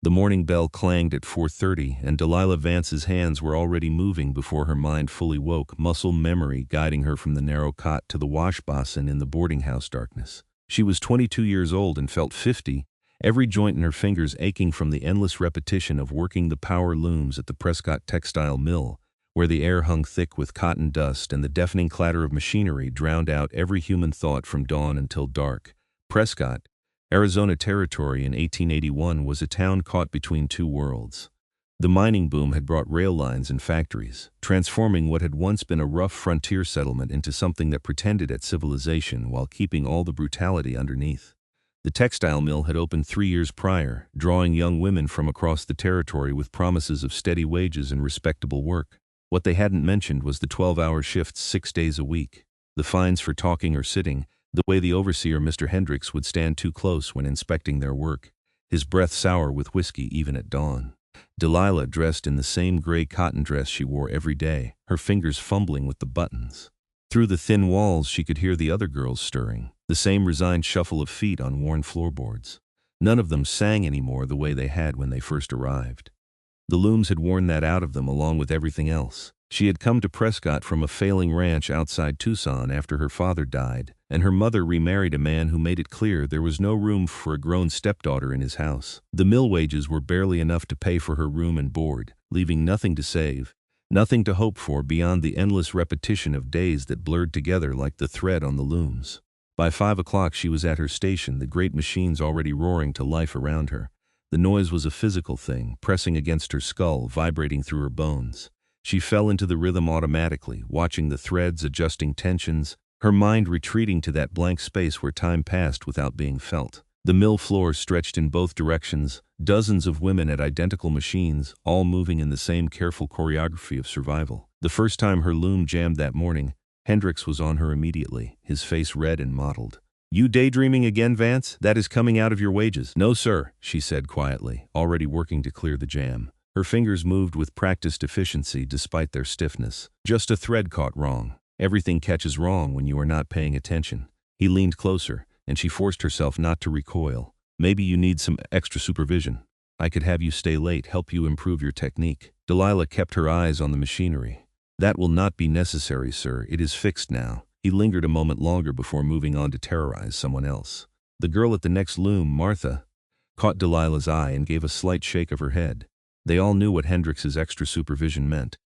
The morning bell clanged at 4:30, and Delilah Vance's hands were already moving before her mind fully woke, muscle memory guiding her from the narrow cot to the wash basin in the boarding house darkness. She was 22 years old and felt 50, every joint in her fingers aching from the endless repetition of working the power looms at the Prescott textile mill, where the air hung thick with cotton dust and the deafening clatter of machinery drowned out every human thought from dawn until dark. Prescott, Arizona Territory in 1881 was a town caught between two worlds. The mining boom had brought rail lines and factories, transforming what had once been a rough frontier settlement into something that pretended at civilization while keeping all the brutality underneath. The textile mill had opened 3 years prior, drawing young women from across the territory with promises of steady wages and respectable work. What they hadn't mentioned was the 12-hour shifts 6 days a week, the fines for talking or sitting, the way the overseer, Mr. Hendricks, would stand too close when inspecting their work, his breath sour with whiskey even at dawn. Delilah dressed in the same gray cotton dress she wore every day, her fingers fumbling with the buttons. Through the thin walls she could hear the other girls stirring, the same resigned shuffle of feet on worn floorboards. None of them sang anymore the way they had when they first arrived. The looms had worn that out of them along with everything else. She had come to Prescott from a failing ranch outside Tucson after her father died, and her mother remarried a man who made it clear there was no room for a grown stepdaughter in his house. The mill wages were barely enough to pay for her room and board, leaving nothing to save, nothing to hope for beyond the endless repetition of days that blurred together like the thread on the looms. By 5 o'clock she was at her station, the great machines already roaring to life around her. The noise was a physical thing, pressing against her skull, vibrating through her bones. She fell into the rhythm automatically, watching the threads, adjusting tensions, her mind retreating to that blank space where time passed without being felt. The mill floor stretched in both directions, dozens of women at identical machines, all moving in the same careful choreography of survival. The first time her loom jammed that morning, Hendricks was on her immediately, his face red and mottled. "You daydreaming again, Vance? That is coming out of your wages." "No, sir," she said quietly, already working to clear the jam. Her fingers moved with practiced efficiency despite their stiffness. "Just a thread caught wrong. Everything catches wrong when you are not paying attention." He leaned closer, and she forced herself not to recoil. "Maybe you need some extra supervision. I could have you stay late, help you improve your technique." Delilah kept her eyes on the machinery. "That will not be necessary, sir. It is fixed now." He lingered a moment longer before moving on to terrorize someone else. The girl at the next loom, Martha, caught Delilah's eye and gave a slight shake of her head. They all knew what Hendricks's extra supervision meant.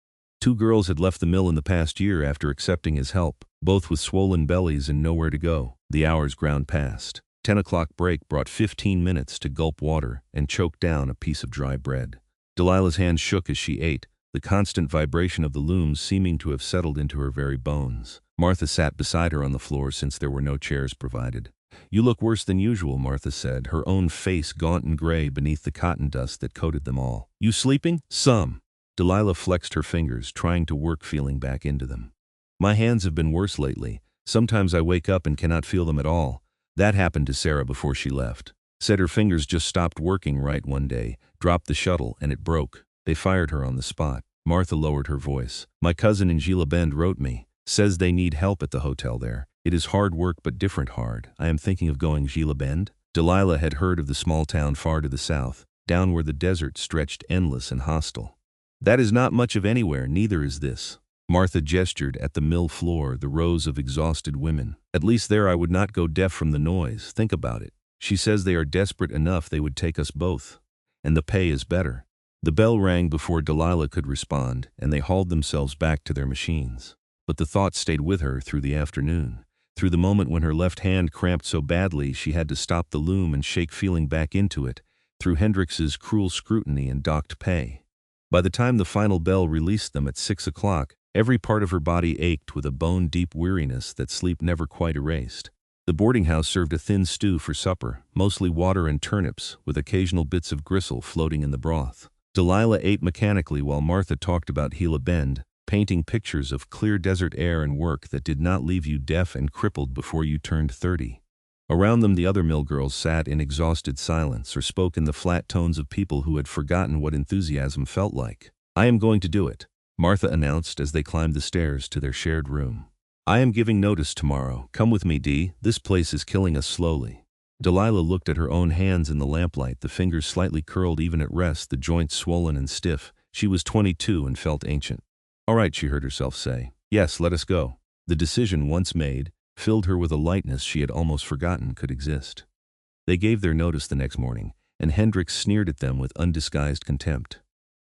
2 girls had left the mill in the past year after accepting his help, both with swollen bellies and nowhere to go. The hours ground past. 10 o'clock break brought 15 minutes to gulp water and choke down a piece of dry bread. Delilah's hands shook as she ate, the constant vibration of the looms seeming to have settled into her very bones. Martha sat beside her on the floor since there were no chairs provided. "You look worse than usual," Martha said, her own face gaunt and gray beneath the cotton dust that coated them all. "You sleeping?" "Some." Delilah flexed her fingers, trying to work feeling back into them. "My hands have been worse lately. Sometimes I wake up and cannot feel them at all. That happened to Sarah before she left. Said her fingers just stopped working right one day, dropped the shuttle, and it broke. They fired her on the spot." Martha lowered her voice. "My cousin in Gila Bend wrote me. Says they need help at the hotel there. It is hard work but different hard. I am thinking of going Gila Bend." Delilah had heard of the small town far to the south, down where the desert stretched endless and hostile. "That is not much of anywhere, neither is this." Martha gestured at the mill floor, the rows of exhausted women. "At least there I would not go deaf from the noise. Think about it. She says they are desperate enough they would take us both. And the pay is better." The bell rang before Delilah could respond, and they hauled themselves back to their machines. But the thought stayed with her through the afternoon, through the moment when her left hand cramped so badly she had to stop the loom and shake feeling back into it, through Hendricks's cruel scrutiny and docked pay. By the time the final bell released them at 6 o'clock, every part of her body ached with a bone-deep weariness that sleep never quite erased. The boarding house served a thin stew for supper, mostly water and turnips, with occasional bits of gristle floating in the broth. Delilah ate mechanically while Martha talked about Gila Bend, painting pictures of clear desert air and work that did not leave you deaf and crippled before you turned 30. Around them the other mill girls sat in exhausted silence or spoke in the flat tones of people who had forgotten what enthusiasm felt like. "I am going to do it," Martha announced as they climbed the stairs to their shared room. "I am giving notice tomorrow. Come with me, Dee. This place is killing us slowly." Delilah looked at her own hands in the lamplight, the fingers slightly curled even at rest, the joints swollen and stiff. She was 22 and felt ancient. "All right," she heard herself say. "Yes, let us go." The decision, once made, filled her with a lightness she had almost forgotten could exist. They gave their notice the next morning, and Hendricks sneered at them with undisguised contempt.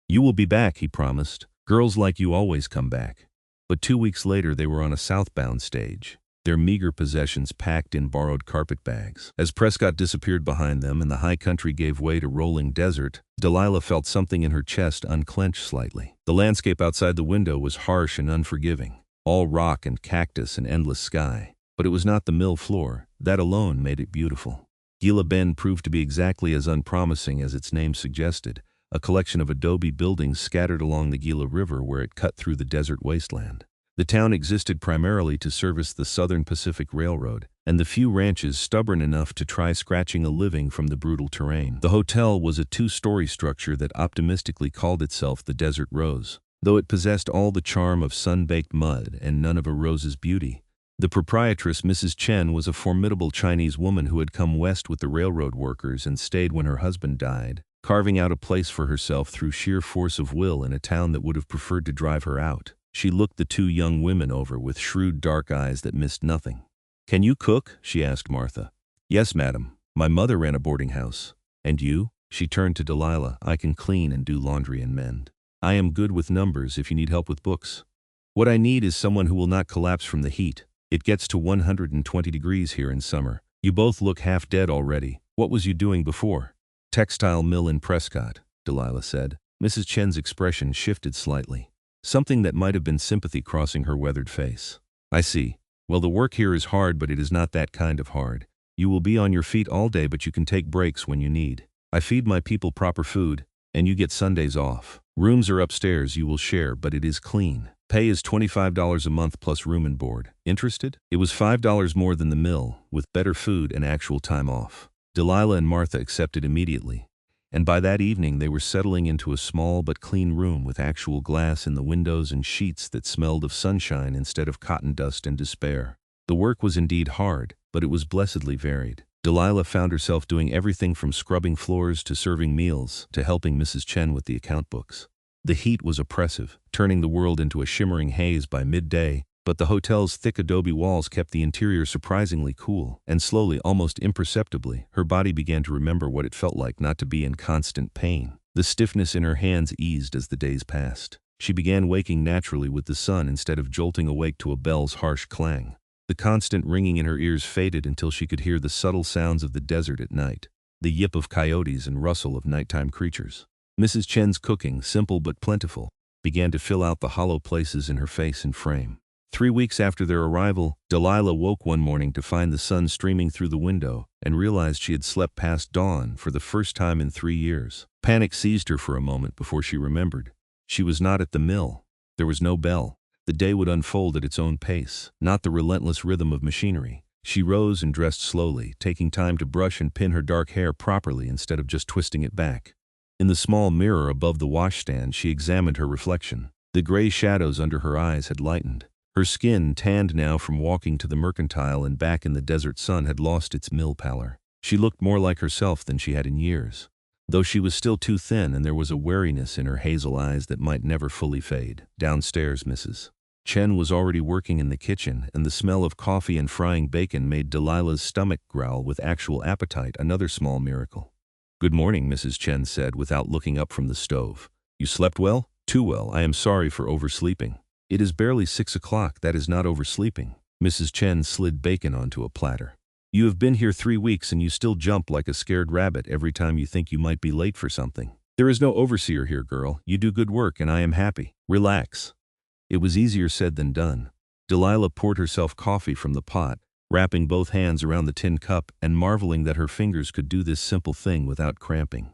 "You will be back," he promised. "Girls like you always come back." But 2 weeks later they were on a southbound stage, their meager possessions packed in borrowed carpet bags. As Prescott disappeared behind them and the high country gave way to rolling desert, Delilah felt something in her chest unclench slightly. The landscape outside the window was harsh and unforgiving, all rock and cactus and endless sky. But it was not the mill floor. That alone made it beautiful. Gila Bend proved to be exactly as unpromising as its name suggested, a collection of adobe buildings scattered along the Gila River where it cut through the desert wasteland. The town existed primarily to service the Southern Pacific Railroad, and the few ranches stubborn enough to try scratching a living from the brutal terrain. The hotel was a 2-story structure that optimistically called itself the Desert Rose. Though it possessed all the charm of sun-baked mud and none of a rose's beauty, the proprietress, Mrs. Chen, was a formidable Chinese woman who had come west with the railroad workers and stayed when her husband died, carving out a place for herself through sheer force of will in a town that would have preferred to drive her out. She looked the 2 young women over with shrewd dark eyes that missed nothing. "Can you cook?" she asked Martha. "Yes, madam. My mother ran a boarding house." "And you?" She turned to Delilah. "I can clean and do laundry and mend. I am good with numbers if you need help with books. What I need is someone who will not collapse from the heat. It gets to 120 degrees here in summer. You both look half dead already. What was you doing before?" "Textile mill in Prescott," Delilah said. Mrs. Chen's expression shifted slightly, something that might have been sympathy crossing her weathered face. "I see. Well, the work here is hard, but it is not that kind of hard. You will be on your feet all day, but you can take breaks when you need. I feed my people proper food, and you get Sundays off. Rooms are upstairs you will share, but it is clean. Pay is $25 a month plus room and board. Interested?" It was $5 more than the mill, with better food and actual time off. Delilah and Martha accepted immediately, and by that evening they were settling into a small but clean room with actual glass in the windows and sheets that smelled of sunshine instead of cotton dust and despair. The work was indeed hard, but it was blessedly varied. Delilah found herself doing everything from scrubbing floors to serving meals to helping Mrs. Chen with the account books. The heat was oppressive, turning the world into a shimmering haze by midday, but the hotel's thick adobe walls kept the interior surprisingly cool, and slowly, almost imperceptibly, her body began to remember what it felt like not to be in constant pain. The stiffness in her hands eased as the days passed. She began waking naturally with the sun instead of jolting awake to a bell's harsh clang. The constant ringing in her ears faded until she could hear the subtle sounds of the desert at night, the yip of coyotes and rustle of nighttime creatures. Mrs. Chen's cooking, simple but plentiful, began to fill out the hollow places in her face and frame. 3 weeks after their arrival, Delilah woke one morning to find the sun streaming through the window and realized she had slept past dawn for the first time in 3 years. Panic seized her for a moment before she remembered. She was not at the mill. There was no bell. The day would unfold at its own pace, not the relentless rhythm of machinery. She rose and dressed slowly, taking time to brush and pin her dark hair properly instead of just twisting it back. In the small mirror above the washstand, she examined her reflection. The gray shadows under her eyes had lightened. Her skin, tanned now from walking to the mercantile and back in the desert sun, had lost its mill pallor. She looked more like herself than she had in years, though she was still too thin and there was a wariness in her hazel eyes that might never fully fade. Downstairs, Mrs. Chen was already working in the kitchen, and the smell of coffee and frying bacon made Delilah's stomach growl with actual appetite, another small miracle. "Good morning," Mrs. Chen said without looking up from the stove. "You slept well?" "Too well. I am sorry for oversleeping." "It is barely 6 o'clock. That is not oversleeping." Mrs. Chen slid bacon onto a platter. "You have been here 3 weeks and you still jump like a scared rabbit every time you think you might be late for something. There is no overseer here, girl. You do good work and I am happy. Relax." It was easier said than done. Delilah poured herself coffee from the pot, wrapping both hands around the tin cup and marveling that her fingers could do this simple thing without cramping.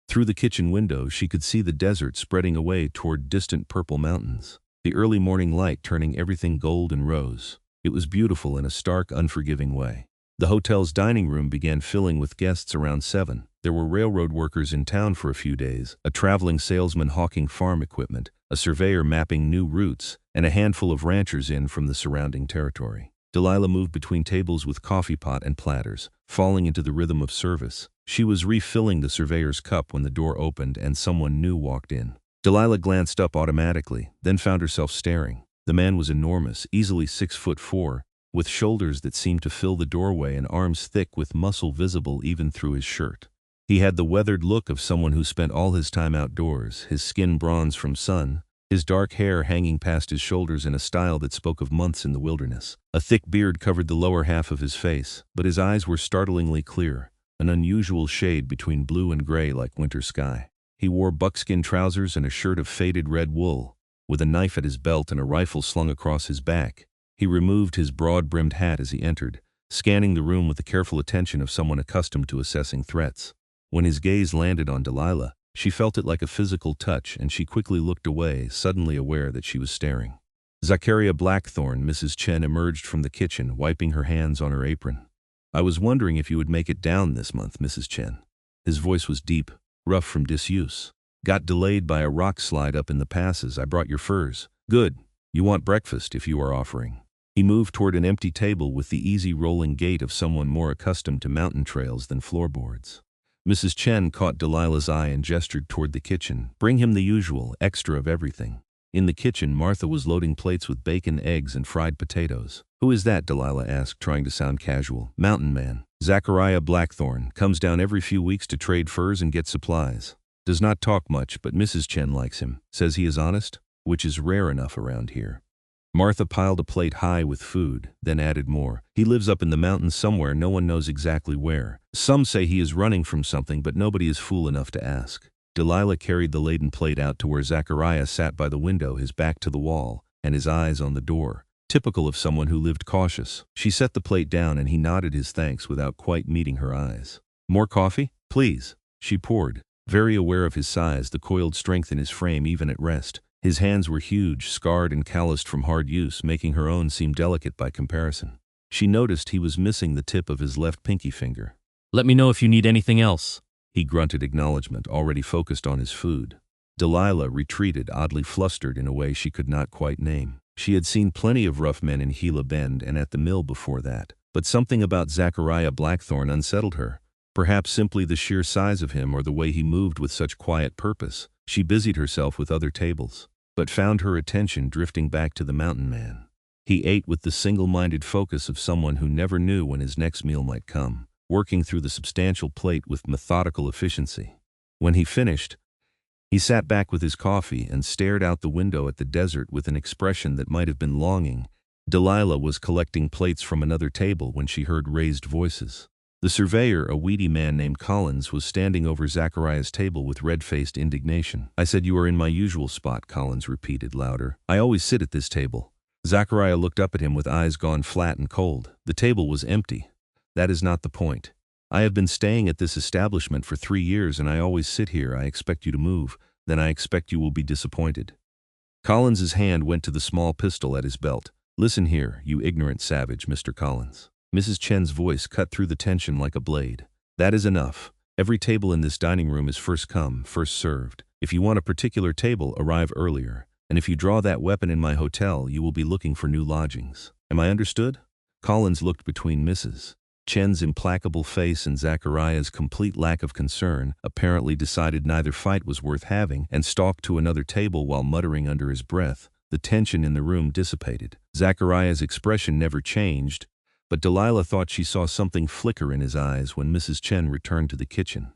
Through the kitchen window, she could see the desert spreading away toward distant purple mountains, the early morning light turning everything gold and rose. It was beautiful in a stark, unforgiving way. The hotel's dining room began filling with guests around 7. There were railroad workers in town for a few days, a traveling salesman hawking farm equipment, a surveyor mapping new routes, and a handful of ranchers in from the surrounding territory. Delilah moved between tables with coffee pot and platters, falling into the rhythm of service. She was refilling the surveyor's cup when the door opened and someone new walked in. Delilah glanced up automatically, then found herself staring. The man was enormous, easily 6'4", with shoulders that seemed to fill the doorway and arms thick with muscle visible even through his shirt. He had the weathered look of someone who spent all his time outdoors, his skin bronze from sun, his dark hair hanging past his shoulders in a style that spoke of months in the wilderness. A thick beard covered the lower half of his face, but his eyes were startlingly clear, an unusual shade between blue and gray like winter sky. He wore buckskin trousers and a shirt of faded red wool, with a knife at his belt and a rifle slung across his back. He removed his broad-brimmed hat as he entered, scanning the room with the careful attention of someone accustomed to assessing threats. When his gaze landed on Delilah, she felt it like a physical touch, and she quickly looked away, suddenly aware that she was staring. Zachariah Blackthorne, Mrs. Chen, emerged from the kitchen, wiping her hands on her apron. "I was wondering if you would make it down this month, Mrs. Chen." His voice was deep, rough from disuse. "Got delayed by a rock slide up in the passes. I brought your furs." "Good. You want breakfast if you are offering." He moved toward an empty table with the easy rolling gait of someone more accustomed to mountain trails than floorboards. Mrs. Chen caught Delilah's eye and gestured toward the kitchen. "Bring him the usual, extra of everything." In the kitchen, Martha was loading plates with bacon, eggs, and fried potatoes. "Who is that?" Delilah asked, trying to sound casual. "Mountain man. Zachariah Blackthorne. Comes down every few weeks to trade furs and get supplies. Does not talk much, but Mrs. Chen likes him. Says he is honest, which is rare enough around here." Martha piled a plate high with food, then added more. "He lives up in the mountains somewhere, no one knows exactly where. Some say he is running from something, but nobody is fool enough to ask." Delilah carried the laden plate out to where Zachariah sat by the window, his back to the wall, and his eyes on the door. Typical of someone who lived cautious. She set the plate down and he nodded his thanks without quite meeting her eyes. "More coffee? Please." She poured, very aware of his size, the coiled strength in his frame even at rest. His hands were huge, scarred and calloused from hard use, making her own seem delicate by comparison. She noticed he was missing the tip of his left pinky finger. "Let me know if you need anything else." He grunted acknowledgement, already focused on his food. Delilah retreated, oddly flustered in a way she could not quite name. She had seen plenty of rough men in Gila Bend and at the mill before that, but something about Zachariah Blackthorne unsettled her. Perhaps simply the sheer size of him or the way he moved with such quiet purpose. She busied herself with other tables, but found her attention drifting back to the mountain man. He ate with the single-minded focus of someone who never knew when his next meal might come, working through the substantial plate with methodical efficiency. When he finished, he sat back with his coffee and stared out the window at the desert with an expression that might have been longing. Delilah was collecting plates from another table when she heard raised voices. The surveyor, a weedy man named Collins, was standing over Zachariah's table with red-faced indignation. "I said you are in my usual spot," Collins repeated louder. "I always sit at this table." Zachariah looked up at him with eyes gone flat and cold. The table was empty. "That is not the point. I have been staying at this establishment for 3 years and I always sit here. I expect you to move. Then I expect you will be disappointed." Collins's hand went to the small pistol at his belt. "Listen here, you ignorant savage, Mr. Collins." Mrs. Chen's voice cut through the tension like a blade. "That is enough. Every table in this dining room is first come, first served. If you want a particular table, arrive earlier. And if you draw that weapon in my hotel, you will be looking for new lodgings. Am I understood?" Collins looked between Mrs. Chen's implacable face and Zachariah's complete lack of concern, apparently decided neither fight was worth having, and stalked to another table while muttering under his breath. The tension in the room dissipated. Zachariah's expression never changed, but Delilah thought she saw something flicker in his eyes when Mrs. Chen returned to the kitchen.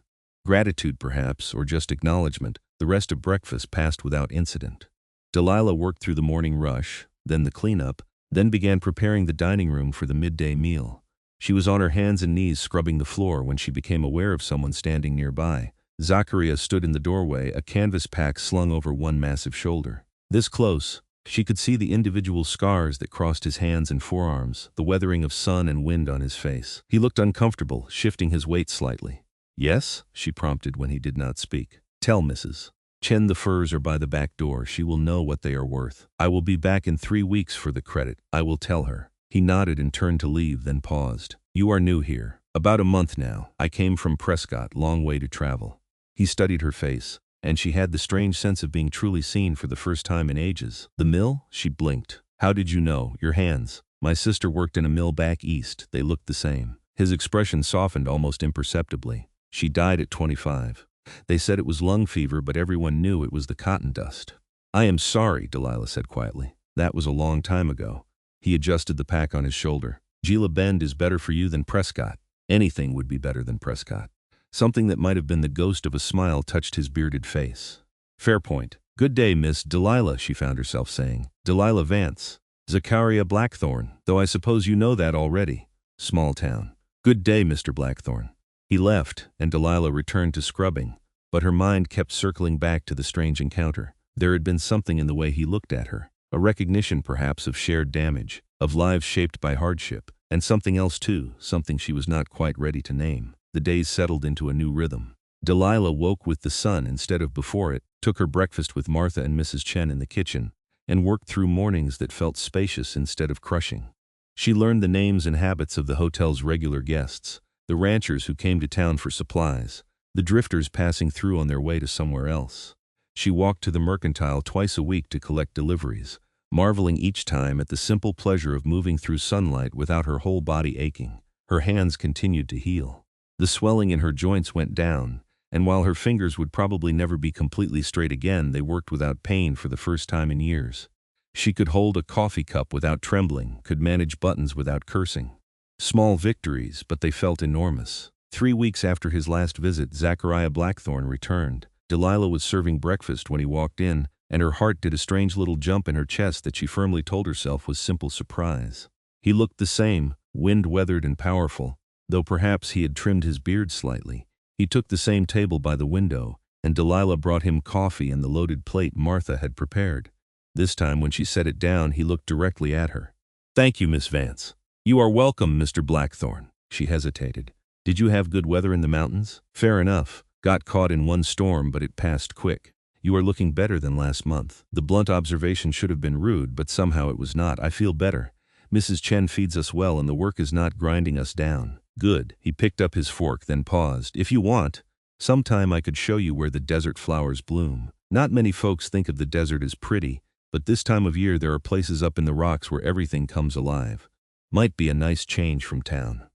Gratitude, perhaps, or just acknowledgement. The rest of breakfast passed without incident. Delilah worked through the morning rush, then the cleanup, then began preparing the dining room for the midday meal. She was on her hands and knees scrubbing the floor when she became aware of someone standing nearby. Zachariah stood in the doorway, a canvas pack slung over one massive shoulder. This close, she could see the individual scars that crossed his hands and forearms, the weathering of sun and wind on his face. He looked uncomfortable, shifting his weight slightly. "Yes?" she prompted when he did not speak. "Tell Mrs. Chen the furs are by the back door. She will know what they are worth. I will be back in 3 weeks for the credit. I will tell her." He nodded and turned to leave, then paused. "You are new here." "About a month now. I came from Prescott, long way to travel." He studied her face, and she had the strange sense of being truly seen for the first time in ages. "The mill?" She blinked. "How did you know? Your hands." "My sister worked in a mill back east. They looked the same." His expression softened almost imperceptibly. She died at 25. They said it was lung fever, but everyone knew it was the cotton dust. I am sorry, Delilah said quietly. That was a long time ago. He adjusted the pack on his shoulder. Gila Bend is better for you than Prescott. Anything would be better than Prescott. Something that might have been the ghost of a smile touched his bearded face. Fair point. Good day, Miss Delilah, she found herself saying. Delilah Vance. Zachariah Blackthorne, though I suppose you know that already. Small town. Good day, Mr. Blackthorne. He left, and Delilah returned to scrubbing, but her mind kept circling back to the strange encounter. There had been something in the way he looked at her, a recognition perhaps of shared damage, of lives shaped by hardship, and something else too, something she was not quite ready to name. The days settled into a new rhythm. Delilah woke with the sun instead of before it, took her breakfast with Martha and Mrs. Chen in the kitchen, and worked through mornings that felt spacious instead of crushing. She learned the names and habits of the hotel's regular guests, the ranchers who came to town for supplies, the drifters passing through on their way to somewhere else. She walked to the mercantile twice a week to collect deliveries, marveling each time at the simple pleasure of moving through sunlight without her whole body aching. Her hands continued to heal. The swelling in her joints went down, and while her fingers would probably never be completely straight again, they worked without pain for the first time in years. She could hold a coffee cup without trembling, could manage buttons without cursing. Small victories, but they felt enormous. 3 weeks after his last visit, Zachariah Blackthorne returned. Delilah was serving breakfast when he walked in, and her heart did a strange little jump in her chest that she firmly told herself was simple surprise. He looked the same, wind-weathered and powerful, though perhaps he had trimmed his beard slightly. He took the same table by the window, and Delilah brought him coffee and the loaded plate Martha had prepared. This time when she set it down, he looked directly at her. Thank you, Miss Vance. You are welcome, Mr. Blackthorne. She hesitated. Did you have good weather in the mountains? Fair enough. Got caught in one storm, but it passed quick. You are looking better than last month. The blunt observation should have been rude, but somehow it was not. I feel better. Mrs. Chen feeds us well, and the work is not grinding us down. Good. He picked up his fork, then paused. If you want, sometime I could show you where the desert flowers bloom. Not many folks think of the desert as pretty, but this time of year there are places up in the rocks where everything comes alive. Might be a nice change from town.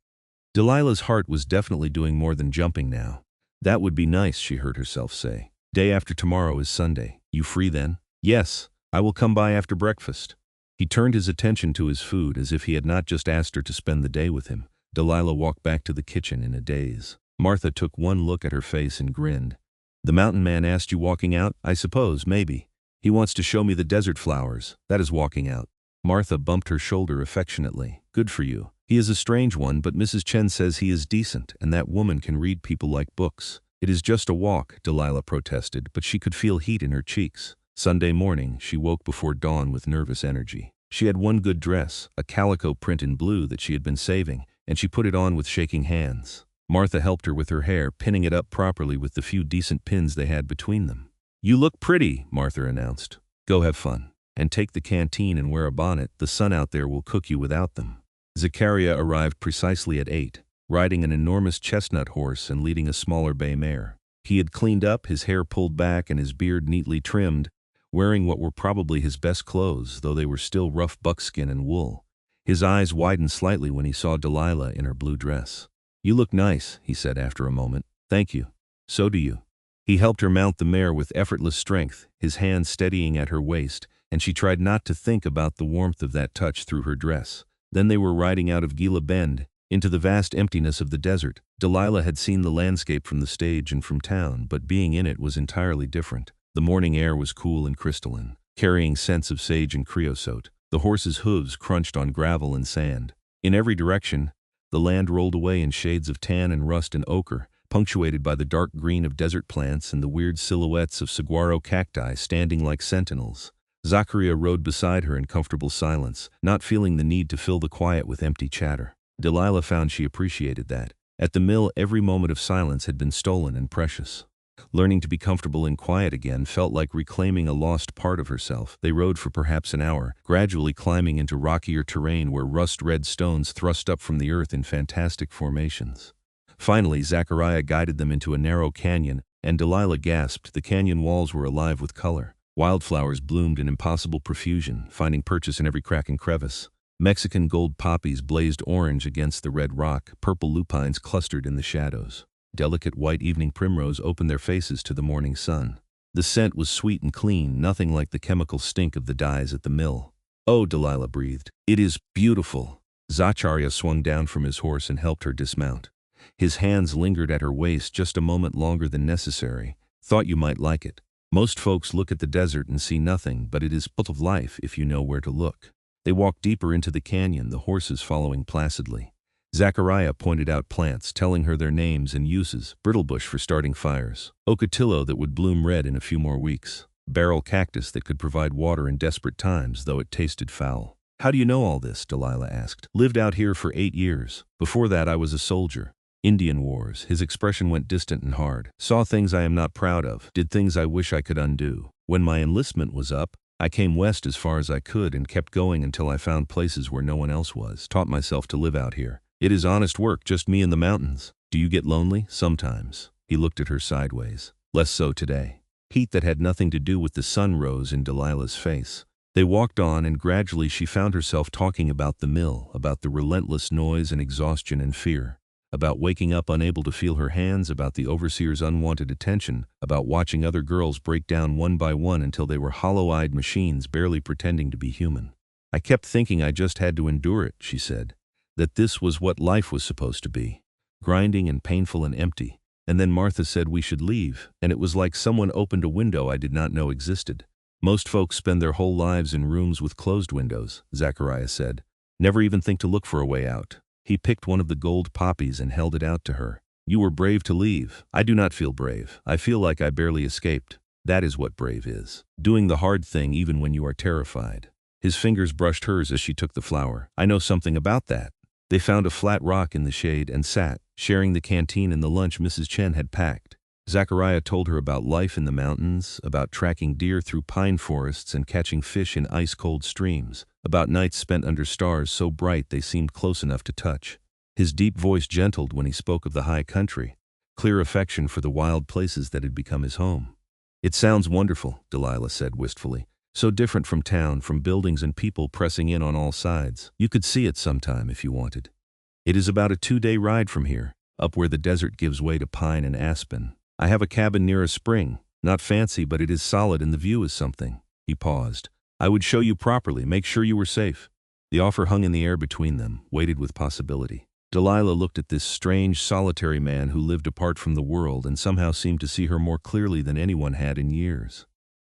Delilah's heart was definitely doing more than jumping now. That would be nice, she heard herself say. Day after tomorrow is Sunday. You free then? Yes, I will come by after breakfast. He turned his attention to his food as if he had not just asked her to spend the day with him. Delilah walked back to the kitchen in a daze. Martha took one look at her face and grinned. The mountain man asked you walking out? I suppose, maybe. He wants to show me the desert flowers. That is walking out. Martha bumped her shoulder affectionately. Good for you. He is a strange one, but Mrs. Chen says he is decent, and that woman can read people like books. It is just a walk, Delilah protested, but she could feel heat in her cheeks. Sunday morning, she woke before dawn with nervous energy. She had one good dress, a calico print in blue that she had been saving, and she put it on with shaking hands. Martha helped her with her hair, pinning it up properly with the few decent pins they had between them. You look pretty, Martha announced. Go have fun. And take the canteen and wear a bonnet. The sun out there will cook you without them. Zachariah arrived precisely at 8, riding an enormous chestnut horse and leading a smaller bay mare. He had cleaned up, his hair pulled back and his beard neatly trimmed, wearing what were probably his best clothes, though they were still rough buckskin and wool. His eyes widened slightly when he saw Delilah in her blue dress. You look nice, he said after a moment. Thank you. So do you. He helped her mount the mare with effortless strength, his hand steadying at her waist, and she tried not to think about the warmth of that touch through her dress. Then they were riding out of Gila Bend, into the vast emptiness of the desert. Delilah had seen the landscape from the stage and from town, but being in it was entirely different. The morning air was cool and crystalline, carrying scents of sage and creosote. The horses' hooves crunched on gravel and sand. In every direction, the land rolled away in shades of tan and rust and ochre, punctuated by the dark green of desert plants and the weird silhouettes of saguaro cacti standing like sentinels. Zachariah rode beside her in comfortable silence, not feeling the need to fill the quiet with empty chatter. Delilah found she appreciated that. At the mill, every moment of silence had been stolen and precious. Learning to be comfortable and quiet again felt like reclaiming a lost part of herself. They rode for perhaps an hour, gradually climbing into rockier terrain where rust-red stones thrust up from the earth in fantastic formations. Finally, Zachariah guided them into a narrow canyon, and Delilah gasped. The canyon walls were alive with color. Wildflowers bloomed in impossible profusion, finding purchase in every crack and crevice. Mexican gold poppies blazed orange against the red rock, purple lupines clustered in the shadows. Delicate white evening primrose opened their faces to the morning sun. The scent was sweet and clean, nothing like the chemical stink of the dyes at the mill. "Oh," Delilah breathed. "It is beautiful." Zachariah swung down from his horse and helped her dismount. His hands lingered at her waist just a moment longer than necessary. "Thought you might like it. Most folks look at the desert and see nothing, but it is full of life if you know where to look." They walked deeper into the canyon, the horses following placidly. Zachariah pointed out plants, telling her their names and uses: brittlebush for starting fires, ocotillo that would bloom red in a few more weeks, barrel cactus that could provide water in desperate times, though it tasted foul. "How do you know all this?" Delilah asked. "Lived out here for 8 years. Before that I was a soldier. Indian wars." His expression went distant and hard. "Saw things I am not proud of, did things I wish I could undo. When my enlistment was up, I came west as far as I could and kept going until I found places where no one else was. Taught myself to live out here. It is honest work, just me and the mountains." "Do you get lonely?" "Sometimes." He looked at her sideways. "Less so today." Heat that had nothing to do with the sun rose in Delilah's face. They walked on, and gradually she found herself talking about the mill, about the relentless noise and exhaustion and fear, about waking up unable to feel her hands, about the overseer's unwanted attention, about watching other girls break down one by one until they were hollow-eyed machines barely pretending to be human. "I kept thinking I just had to endure it," she said, "that this was what life was supposed to be, grinding and painful and empty. And then Martha said we should leave, and it was like someone opened a window I did not know existed." "Most folks spend their whole lives in rooms with closed windows," Zachariah said. "Never even think to look for a way out." He picked one of the gold poppies and held it out to her. "You were brave to leave." "I do not feel brave. I feel like I barely escaped. That is what brave is. Doing the hard thing even when you are terrified." His fingers brushed hers as she took the flower. "I know something about that." They found a flat rock in the shade and sat, sharing the canteen and the lunch Mrs. Chen had packed. Zachariah told her about life in the mountains, about tracking deer through pine forests and catching fish in ice-cold streams, about nights spent under stars so bright they seemed close enough to touch. His deep voice gentled when he spoke of the high country, clear affection for the wild places that had become his home. "It sounds wonderful," Delilah said wistfully. "So different from town, from buildings and people pressing in on all sides. You could see it sometime if you wanted. It is about a 2-day ride from here, up where the desert gives way to pine and aspen. I have a cabin near a spring. Not fancy, but it is solid and the view is something." He paused. "I would show you properly, make sure you were safe." The offer hung in the air between them, weighted with possibility. Delilah looked at this strange, solitary man who lived apart from the world and somehow seemed to see her more clearly than anyone had in years.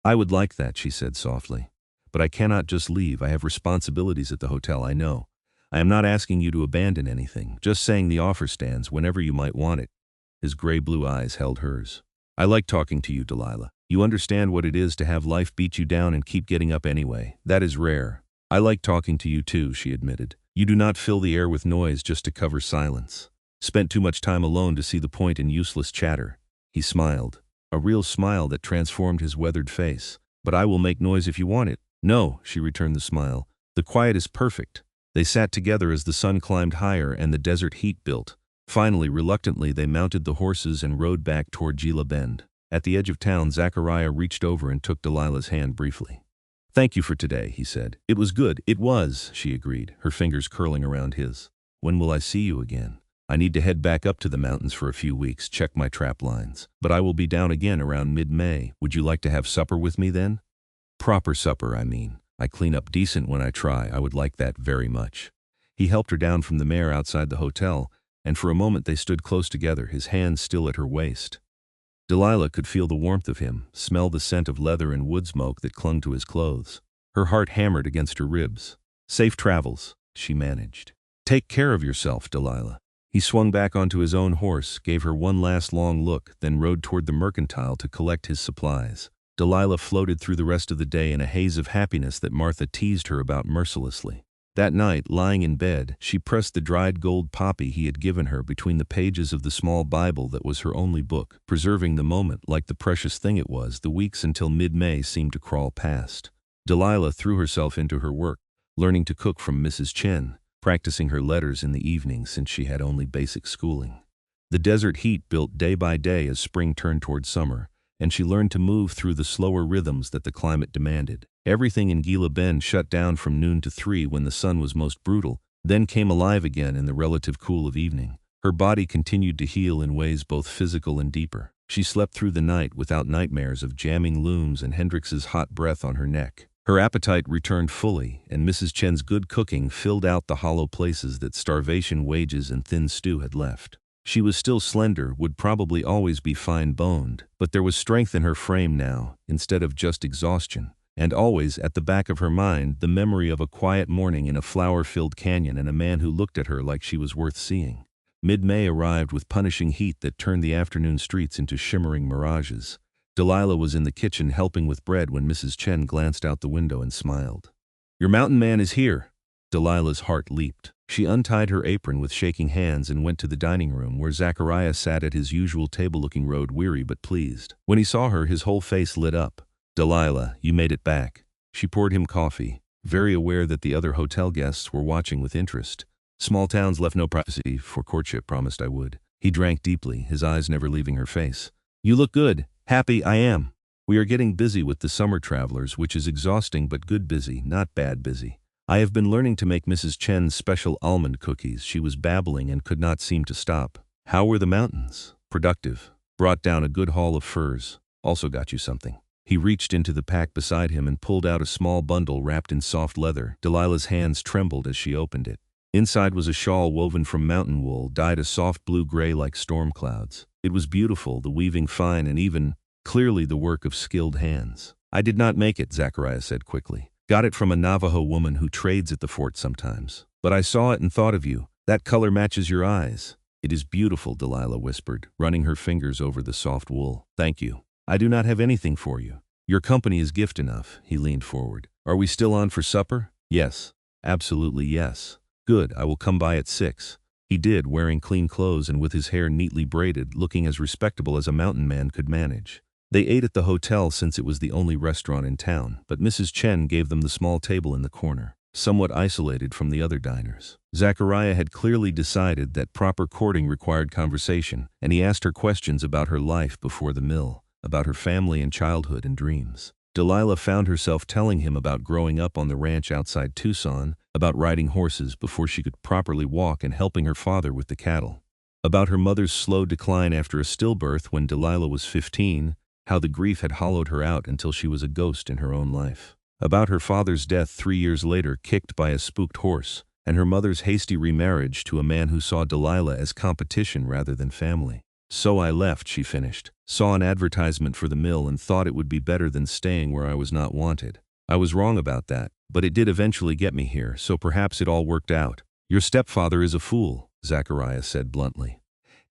"I would like that," she said softly. "But I cannot just leave. I have responsibilities at the hotel, I know. I am not asking you to abandon anything, just saying the offer stands whenever you might want it." His gray-blue eyes held hers. "I like talking to you, Delilah. You understand what it is to have life beat you down and keep getting up anyway. That is rare." "I like talking to you too," she admitted. "You do not fill the air with noise just to cover silence. Spent too much time alone to see the point in useless chatter." He smiled, a real smile that transformed his weathered face. "But I will make noise if you want it." "No," she returned the smile. "The quiet is perfect." They sat together as the sun climbed higher and the desert heat built. Finally, reluctantly, they mounted the horses and rode back toward Gila Bend. At the edge of town, Zachariah reached over and took Delilah's hand briefly. "Thank you for today," he said. "It was good." "It was," she agreed, her fingers curling around his. "When will I see you again?" "I need to head back up to the mountains for a few weeks, check my trap lines. But I will be down again around mid-May. Would you like to have supper with me then?" "Proper supper, I mean. I clean up decent when I try. I would like that very much." He helped her down from the mare outside the hotel, and for a moment they stood close together, his hands still at her waist. Delilah could feel the warmth of him, smell the scent of leather and wood smoke that clung to his clothes. Her heart hammered against her ribs. "Safe travels," she managed. "Take care of yourself, Delilah." He swung back onto his own horse, gave her one last long look, then rode toward the mercantile to collect his supplies. Delilah floated through the rest of the day in a haze of happiness that Martha teased her about mercilessly. That night, lying in bed, she pressed the dried gold poppy he had given her between the pages of the small Bible that was her only book, preserving the moment like the precious thing it was. The weeks until mid-May seemed to crawl past. Delilah threw herself into her work, learning to cook from Mrs. Chen, practicing her letters in the evening since she had only basic schooling. The desert heat built day by day as spring turned toward summer, and she learned to move through the slower rhythms that the climate demanded. Everything in Gila Bend shut down from noon to 3 when the sun was most brutal, then came alive again in the relative cool of evening. Her body continued to heal in ways both physical and deeper. She slept through the night without nightmares of jamming looms and Hendrix's hot breath on her neck. Her appetite returned fully, and Mrs. Chen's good cooking filled out the hollow places that starvation wages and thin stew had left. She was still slender, would probably always be fine-boned, but there was strength in her frame now, instead of just exhaustion. And always, at the back of her mind, the memory of a quiet morning in a flower-filled canyon and a man who looked at her like she was worth seeing. Mid-May arrived with punishing heat that turned the afternoon streets into shimmering mirages. Delilah was in the kitchen helping with bread when Mrs. Chen glanced out the window and smiled. "Your mountain man is here." Delilah's heart leaped. She untied her apron with shaking hands and went to the dining room where Zachariah sat at his usual table looking weary but pleased. When he saw her, his whole face lit up. "Delilah, you made it back." She poured him coffee, very aware that the other hotel guests were watching with interest. "Small towns left no privacy, for courtship promised I would." He drank deeply, his eyes never leaving her face. "You look good. Happy I am. We are getting busy with the summer travelers, which is exhausting but good busy, not bad busy. I have been learning to make Mrs. Chen's special almond cookies." She was babbling and could not seem to stop. "How were the mountains?" "Productive. Brought down a good haul of furs. Also got you something." He reached into the pack beside him and pulled out a small bundle wrapped in soft leather. Delilah's hands trembled as she opened it. Inside was a shawl woven from mountain wool, dyed a soft blue-gray like storm clouds. It was beautiful, the weaving fine and even, clearly the work of skilled hands. "I did not make it," Zachariah said quickly. "Got it from a Navajo woman who trades at the fort sometimes. But I saw it and thought of you. That color matches your eyes." "It is beautiful," Delilah whispered, running her fingers over the soft wool. "Thank you. I do not have anything for you. Your company is gift enough." He leaned forward. "Are we still on for supper?" "Yes. Absolutely yes." "Good, I will come by at 6. He did, wearing clean clothes and with his hair neatly braided, looking as respectable as a mountain man could manage. They ate at the hotel since it was the only restaurant in town, but Mrs. Chen gave them the small table in the corner, somewhat isolated from the other diners. Zachariah had clearly decided that proper courting required conversation, and he asked her questions about her life before the mill, about her family and childhood and dreams. Delilah found herself telling him about growing up on the ranch outside Tucson, about riding horses before she could properly walk and helping her father with the cattle, about her mother's slow decline after a stillbirth when Delilah was 15, how the grief had hollowed her out until she was a ghost in her own life, about her father's death 3 years later kicked by a spooked horse, and her mother's hasty remarriage to a man who saw Delilah as competition rather than family. "So I left," she finished. "Saw an advertisement for the mill and thought it would be better than staying where I was not wanted. I was wrong about that, but it did eventually get me here, so perhaps it all worked out." "Your stepfather is a fool," Zachariah said bluntly.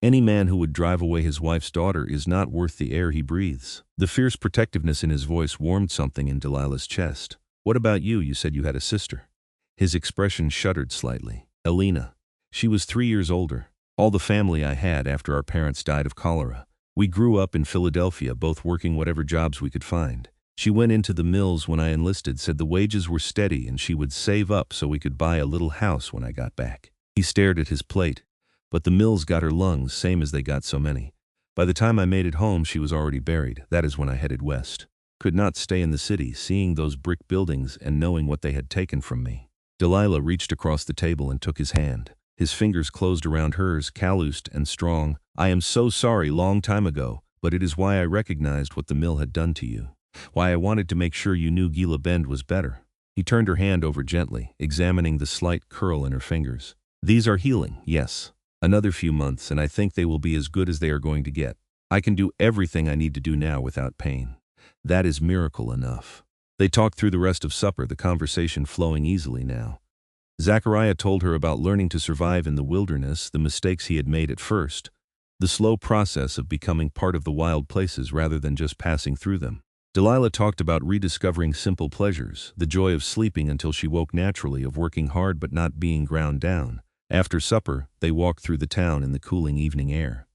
"Any man who would drive away his wife's daughter is not worth the air he breathes." The fierce protectiveness in his voice warmed something in Delilah's chest. "What about you? You said you had a sister." His expression shuddered slightly. "Elena. She was 3 years older. All the family I had after our parents died of cholera. We grew up in Philadelphia, both working whatever jobs we could find. She went into the mills when I enlisted, said the wages were steady and she would save up so we could buy a little house when I got back." He stared at his plate. "But the mills got her lungs, same as they got so many. By the time I made it home, she was already buried. That is when I headed west. Could not stay in the city, seeing those brick buildings and knowing what they had taken from me." Delilah reached across the table and took his hand. His fingers closed around hers, calloused and strong. "I am so sorry long time ago, but it is why I recognized what the mill had done to you. Why I wanted to make sure you knew Gila Bend was better." He turned her hand over gently, examining the slight curl in her fingers. "These are healing, yes. Another few months, and I think they will be as good as they are going to get. I can do everything I need to do now without pain. That is miracle enough." They talked through the rest of supper, the conversation flowing easily now. Zachariah told her about learning to survive in the wilderness, the mistakes he had made at first, the slow process of becoming part of the wild places rather than just passing through them. Delilah talked about rediscovering simple pleasures, the joy of sleeping until she woke naturally, of working hard but not being ground down. After supper, they walked through the town in the cooling evening air.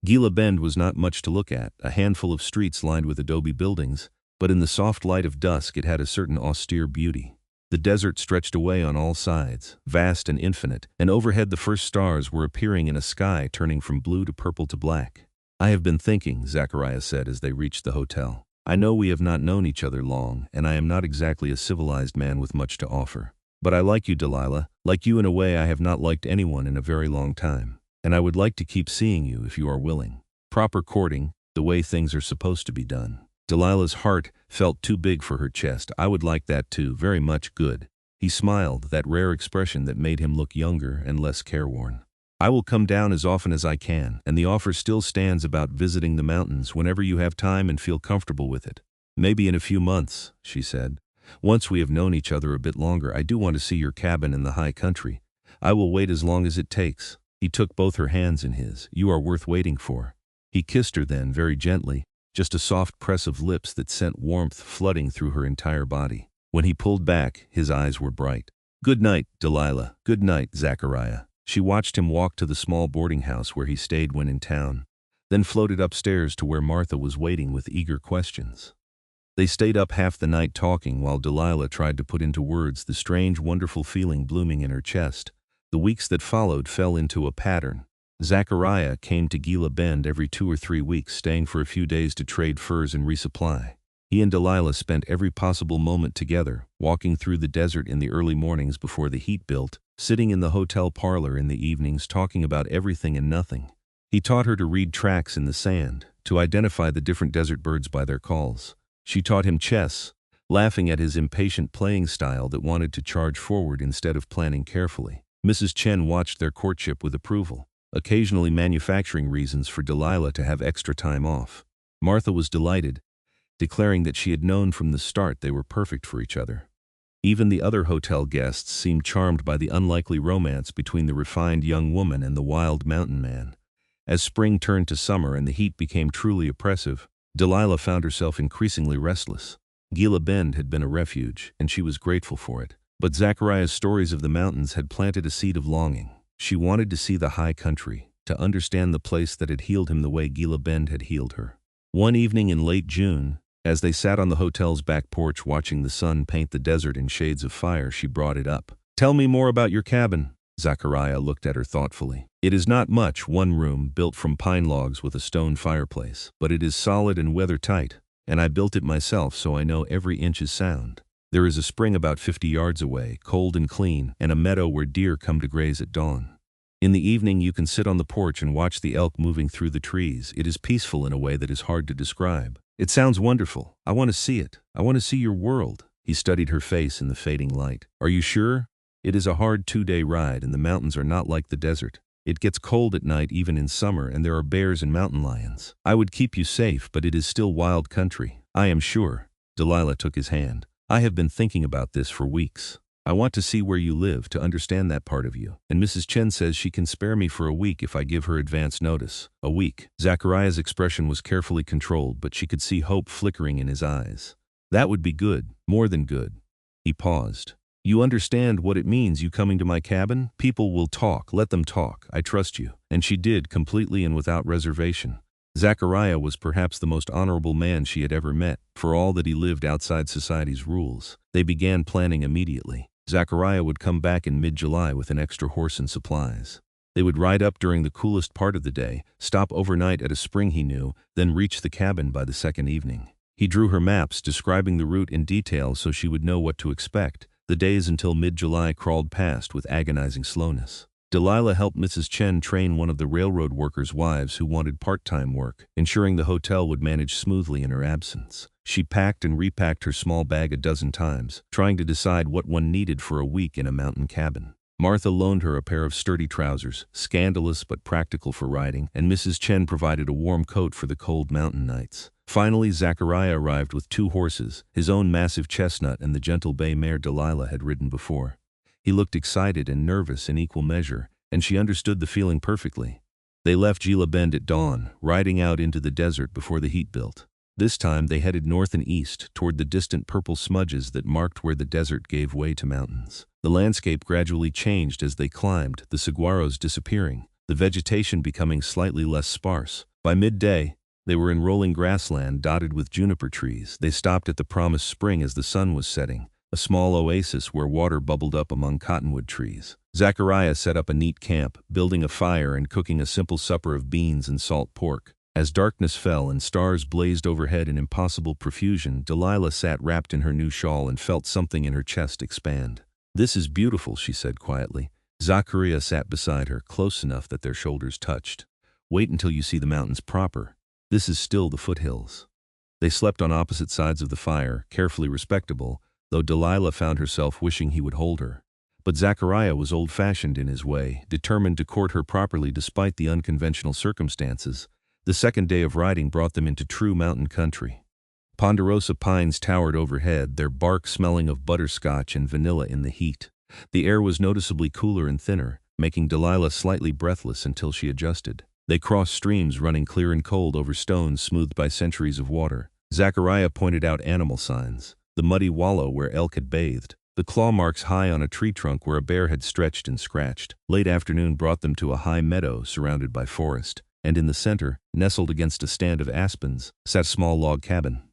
Gila Bend was not much to look at, a handful of streets lined with adobe buildings, but in the soft light of dusk it had a certain austere beauty. The desert stretched away on all sides, vast and infinite, and overhead the first stars were appearing in a sky turning from blue to purple to black. I have been thinking, Zachariah said as they reached the hotel. I know we have not known each other long, and I am not exactly a civilized man with much to offer. But I like you, Delilah, like you in a way I have not liked anyone in a very long time. And I would like to keep seeing you if you are willing. Proper courting, the way things are supposed to be done. Delilah's heart felt too big for her chest. I would like that too, very much. Good. He smiled, that rare expression that made him look younger and less careworn. I will come down as often as I can, and the offer still stands about visiting the mountains whenever you have time and feel comfortable with it. Maybe in a few months, she said. Once we have known each other a bit longer, I do want to see your cabin in the high country. I will wait as long as it takes. He took both her hands in his. You are worth waiting for. He kissed her then, very gently, just a soft press of lips that sent warmth flooding through her entire body. When he pulled back, his eyes were bright. Good night, Delilah. Good night, Zachariah. She watched him walk to the small boarding house where he stayed when in town, then floated upstairs to where Martha was waiting with eager questions. They stayed up half the night talking while Delilah tried to put into words the strange, wonderful feeling blooming in her chest. The weeks that followed fell into a pattern. Zachariah came to Gila Bend every 2 or 3 weeks, staying for a few days to trade furs and resupply. He and Delilah spent every possible moment together, walking through the desert in the early mornings before the heat built, sitting in the hotel parlor in the evenings talking about everything and nothing. He taught her to read tracks in the sand, to identify the different desert birds by their calls. She taught him chess, laughing at his impatient playing style that wanted to charge forward instead of planning carefully. Mrs. Chen watched their courtship with approval, occasionally manufacturing reasons for Delilah to have extra time off. Martha was delighted, declaring that she had known from the start they were perfect for each other. Even the other hotel guests seemed charmed by the unlikely romance between the refined young woman and the wild mountain man. As spring turned to summer and the heat became truly oppressive, Delilah found herself increasingly restless. Gila Bend had been a refuge, and she was grateful for it. But Zachariah's stories of the mountains had planted a seed of longing. She wanted to see the high country, to understand the place that had healed him the way Gila Bend had healed her. One evening in late June, as they sat on the hotel's back porch watching the sun paint the desert in shades of fire, she brought it up. Tell me more about your cabin. Zachariah looked at her thoughtfully. It is not much, one room built from pine logs with a stone fireplace, but it is solid and weather-tight, and I built it myself so I know every inch is sound. There is a spring about 50 yards away, cold and clean, and a meadow where deer come to graze at dawn. In the evening you can sit on the porch and watch the elk moving through the trees. It is peaceful in a way that is hard to describe. It sounds wonderful. I want to see it. I want to see your world. He studied her face in the fading light. Are you sure? It is a hard 2-day ride, and the mountains are not like the desert. It gets cold at night even in summer, and there are bears and mountain lions. I would keep you safe, but it is still wild country. I am sure. Delilah took his hand. I have been thinking about this for weeks. I want to see where you live, to understand that part of you. And Mrs. Chen says she can spare me for a week if I give her advance notice. A week. Zachariah's expression was carefully controlled, but she could see hope flickering in his eyes. That would be good, more than good. He paused. You understand what it means, you coming to my cabin? People will talk, let them talk. I trust you. And she did, completely and without reservation. Zachariah was perhaps the most honorable man she had ever met, for all that he lived outside society's rules. They began planning immediately. Zachariah would come back in mid-July with an extra horse and supplies. They would ride up during the coolest part of the day, stop overnight at a spring he knew, then reach the cabin by the second evening. He drew her maps describing the route in detail so she would know what to expect. The days until mid-July crawled past with agonizing slowness. Delilah helped Mrs. Chen train one of the railroad workers' wives who wanted part-time work, ensuring the hotel would manage smoothly in her absence. She packed and repacked her small bag a dozen times, trying to decide what one needed for a week in a mountain cabin. Martha loaned her a pair of sturdy trousers, scandalous but practical for riding, and Mrs. Chen provided a warm coat for the cold mountain nights. Finally, Zachariah arrived with 2 horses, his own massive chestnut and the gentle bay mare Delilah had ridden before. He looked excited and nervous in equal measure, and she understood the feeling perfectly. They left Gila Bend at dawn, riding out into the desert before the heat built. This time they headed north and east, toward the distant purple smudges that marked where the desert gave way to mountains. The landscape gradually changed as they climbed, the saguaros disappearing, the vegetation becoming slightly less sparse. By midday, they were in rolling grassland dotted with juniper trees. They stopped at the promised spring as the sun was setting, a small oasis where water bubbled up among cottonwood trees. Zachariah set up a neat camp, building a fire and cooking a simple supper of beans and salt pork. As darkness fell and stars blazed overhead in impossible profusion, Delilah sat wrapped in her new shawl and felt something in her chest expand. "This is beautiful," she said quietly. Zachariah sat beside her, close enough that their shoulders touched. "Wait until you see the mountains proper. This is still the foothills." They slept on opposite sides of the fire, carefully respectable, though Delilah found herself wishing he would hold her. But Zachariah was old-fashioned in his way, determined to court her properly despite the unconventional circumstances. The second day of riding brought them into true mountain country. Ponderosa pines towered overhead, their bark smelling of butterscotch and vanilla in the heat. The air was noticeably cooler and thinner, making Delilah slightly breathless until she adjusted. They crossed streams running clear and cold over stones smoothed by centuries of water. Zachariah pointed out animal signs: the muddy wallow where elk had bathed, the claw marks high on a tree trunk where a bear had stretched and scratched. Late afternoon brought them to a high meadow surrounded by forest, and in the center, nestled against a stand of aspens, sat a small log cabin.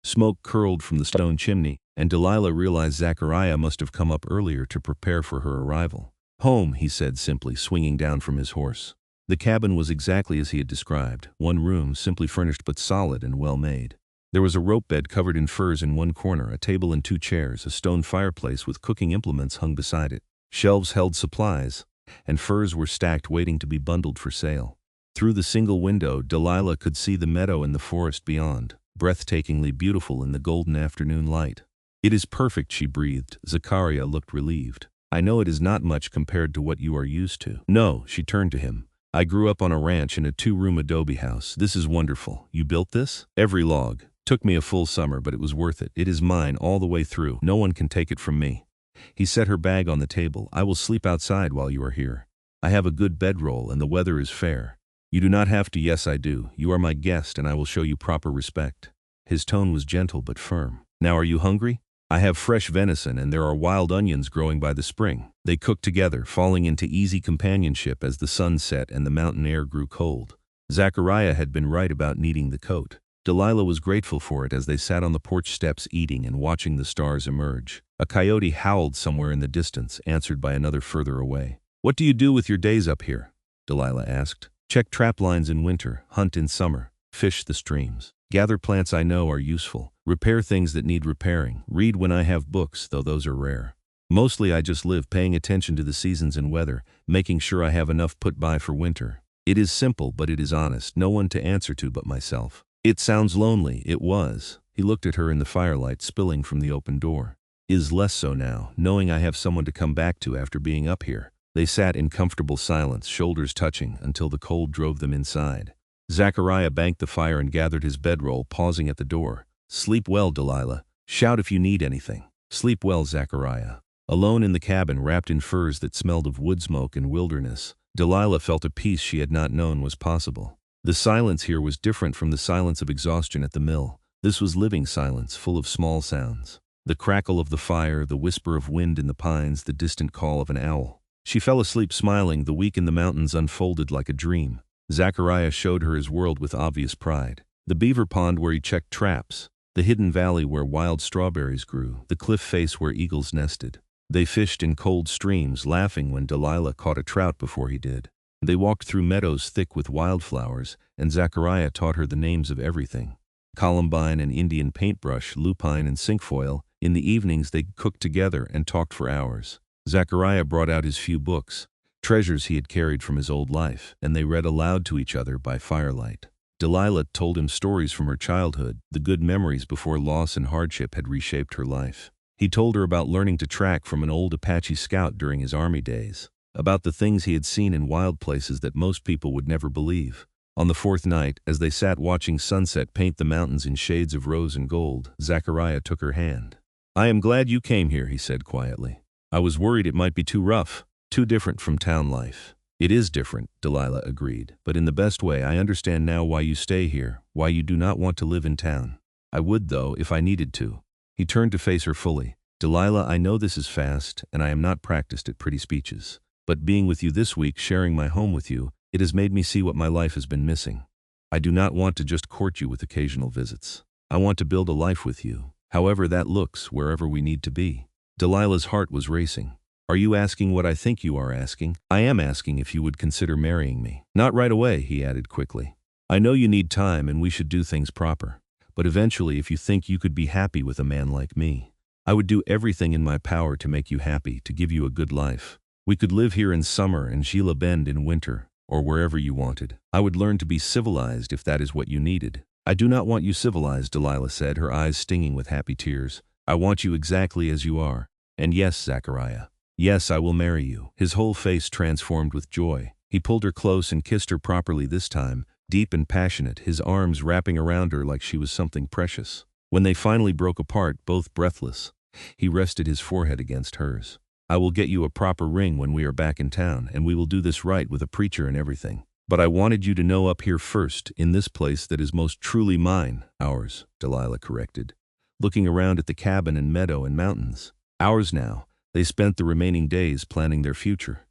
Smoke curled from the stone chimney, and Delilah realized Zachariah must have come up earlier to prepare for her arrival. "Home," he said simply, swinging down from his horse. The cabin was exactly as he had described, one room, simply furnished but solid and well made. There was a rope bed covered in furs in one corner, a table and 2 chairs, a stone fireplace with cooking implements hung beside it. Shelves held supplies, and furs were stacked waiting to be bundled for sale. Through the single window, Delilah could see the meadow and the forest beyond, breathtakingly beautiful in the golden afternoon light. "It is perfect," she breathed. Zachariah looked relieved. "I know it is not much compared to what you are used to." "No," she turned to him. "I grew up on a ranch in a 2-room adobe house. This is wonderful. You built this?" "Every log. Took me a full summer, but it was worth it. It is mine all the way through. No one can take it from me." He set her bag on the table. "I will sleep outside while you are here. I have a good bedroll and the weather is fair. You do not have to." "Yes, I do. You are my guest and I will show you proper respect." His tone was gentle but firm. "Now are you hungry? I have fresh venison and there are wild onions growing by the spring." They cooked together, falling into easy companionship as the sun set and the mountain air grew cold. Zachariah had been right about needing the coat. Delilah was grateful for it as they sat on the porch steps eating and watching the stars emerge. A coyote howled somewhere in the distance, answered by another further away. "What do you do with your days up here?" Delilah asked. "Check trap lines in winter, hunt in summer, fish the streams. Gather plants I know are useful, repair things that need repairing, read when I have books, though those are rare. Mostly I just live paying attention to the seasons and weather, making sure I have enough put by for winter. It is simple, but it is honest, no one to answer to but myself." "It sounds lonely." It was. He looked at her in the firelight spilling from the open door. "Is less so now, knowing I have someone to come back to after being up here." They sat in comfortable silence, shoulders touching, until the cold drove them inside. Zachariah banked the fire and gathered his bedroll, pausing at the door. "Sleep well, Delilah. Shout if you need anything." "Sleep well, Zachariah." Alone in the cabin, wrapped in furs that smelled of wood smoke and wilderness, Delilah felt a peace she had not known was possible. The silence here was different from the silence of exhaustion at the mill. This was living silence, full of small sounds. The crackle of the fire, the whisper of wind in the pines, the distant call of an owl. She fell asleep smiling. The week in the mountains unfolded like a dream. Zachariah showed her his world with obvious pride. The beaver pond where he checked traps, the hidden valley where wild strawberries grew, the cliff face where eagles nested. They fished in cold streams, laughing when Delilah caught a trout before he did. They walked through meadows thick with wildflowers, and Zachariah taught her the names of everything: columbine and Indian paintbrush, lupine and cinquefoil. In the evenings they cooked together and talked for hours. Zachariah brought out his few books, treasures he had carried from his old life, and they read aloud to each other by firelight. Delilah told him stories from her childhood, the good memories before loss and hardship had reshaped her life. He told her about learning to track from an old Apache scout during his army days, about the things he had seen in wild places that most people would never believe. On the 4th night, as they sat watching sunset paint the mountains in shades of rose and gold, Zachariah took her hand. "I am glad you came here," he said quietly. "I was worried it might be too rough, too different from town life." "It is different," Delilah agreed, "but in the best way. I understand now why you stay here, why you do not want to live in town. I would, though, if I needed to." He turned to face her fully. "Delilah, I know this is fast, and I am not practiced at pretty speeches. But being with you this week, sharing my home with you, it has made me see what my life has been missing. I do not want to just court you with occasional visits. I want to build a life with you, however that looks, wherever we need to be." Delilah's heart was racing. "Are you asking what I think you are asking?" "I am asking if you would consider marrying me." "Not right away," he added quickly. I know you need time and we should do things proper. But eventually, if you think you could be happy with a man like me, I would do everything in my power to make you happy, to give you a good life. We could live here in summer and Gila Bend in winter, or wherever you wanted. I would learn to be civilized if that is what you needed. I do not want you civilized, Delilah said, her eyes stinging with happy tears. I want you exactly as you are. And yes, Zachariah. Yes, I will marry you. His whole face transformed with joy. He pulled her close and kissed her properly this time, deep and passionate, his arms wrapping around her like she was something precious. When they finally broke apart, both breathless, he rested his forehead against hers. I will get you a proper ring when we are back in town, and we will do this right with a preacher and everything. But I wanted you to know up here first, in this place that is most truly mine. Ours, Delilah corrected, looking around at the cabin and meadow and mountains. Ours now. They spent the remaining days planning their future.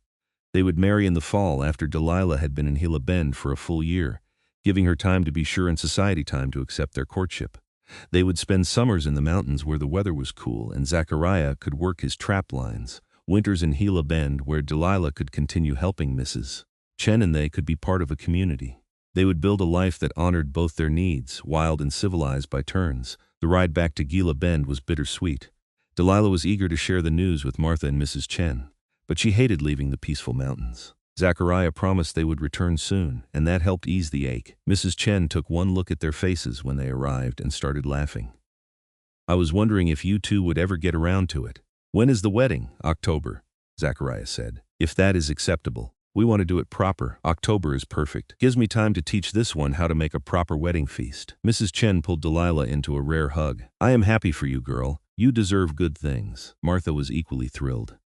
They would marry in the fall after Delilah had been in Gila Bend for a full year, giving her time to be sure and society time to accept their courtship. They would spend summers in the mountains where the weather was cool and Zachariah could work his trap lines, winters in Gila Bend where Delilah could continue helping Mrs. Chen and they could be part of a community. They would build a life that honored both their needs, wild and civilized by turns. The ride back to Gila Bend was bittersweet. Delilah was eager to share the news with Martha and Mrs. Chen, but she hated leaving the peaceful mountains. Zachariah promised they would return soon, and that helped ease the ache. Mrs. Chen took one look at their faces when they arrived and started laughing. I was wondering if you two would ever get around to it. When is the wedding? October, Zachariah said. If that is acceptable. We want to do it proper. October is perfect. Gives me time to teach this one how to make a proper wedding feast. Mrs. Chen pulled Delilah into a rare hug. I am happy for you, girl. You deserve good things. Martha was equally thrilled,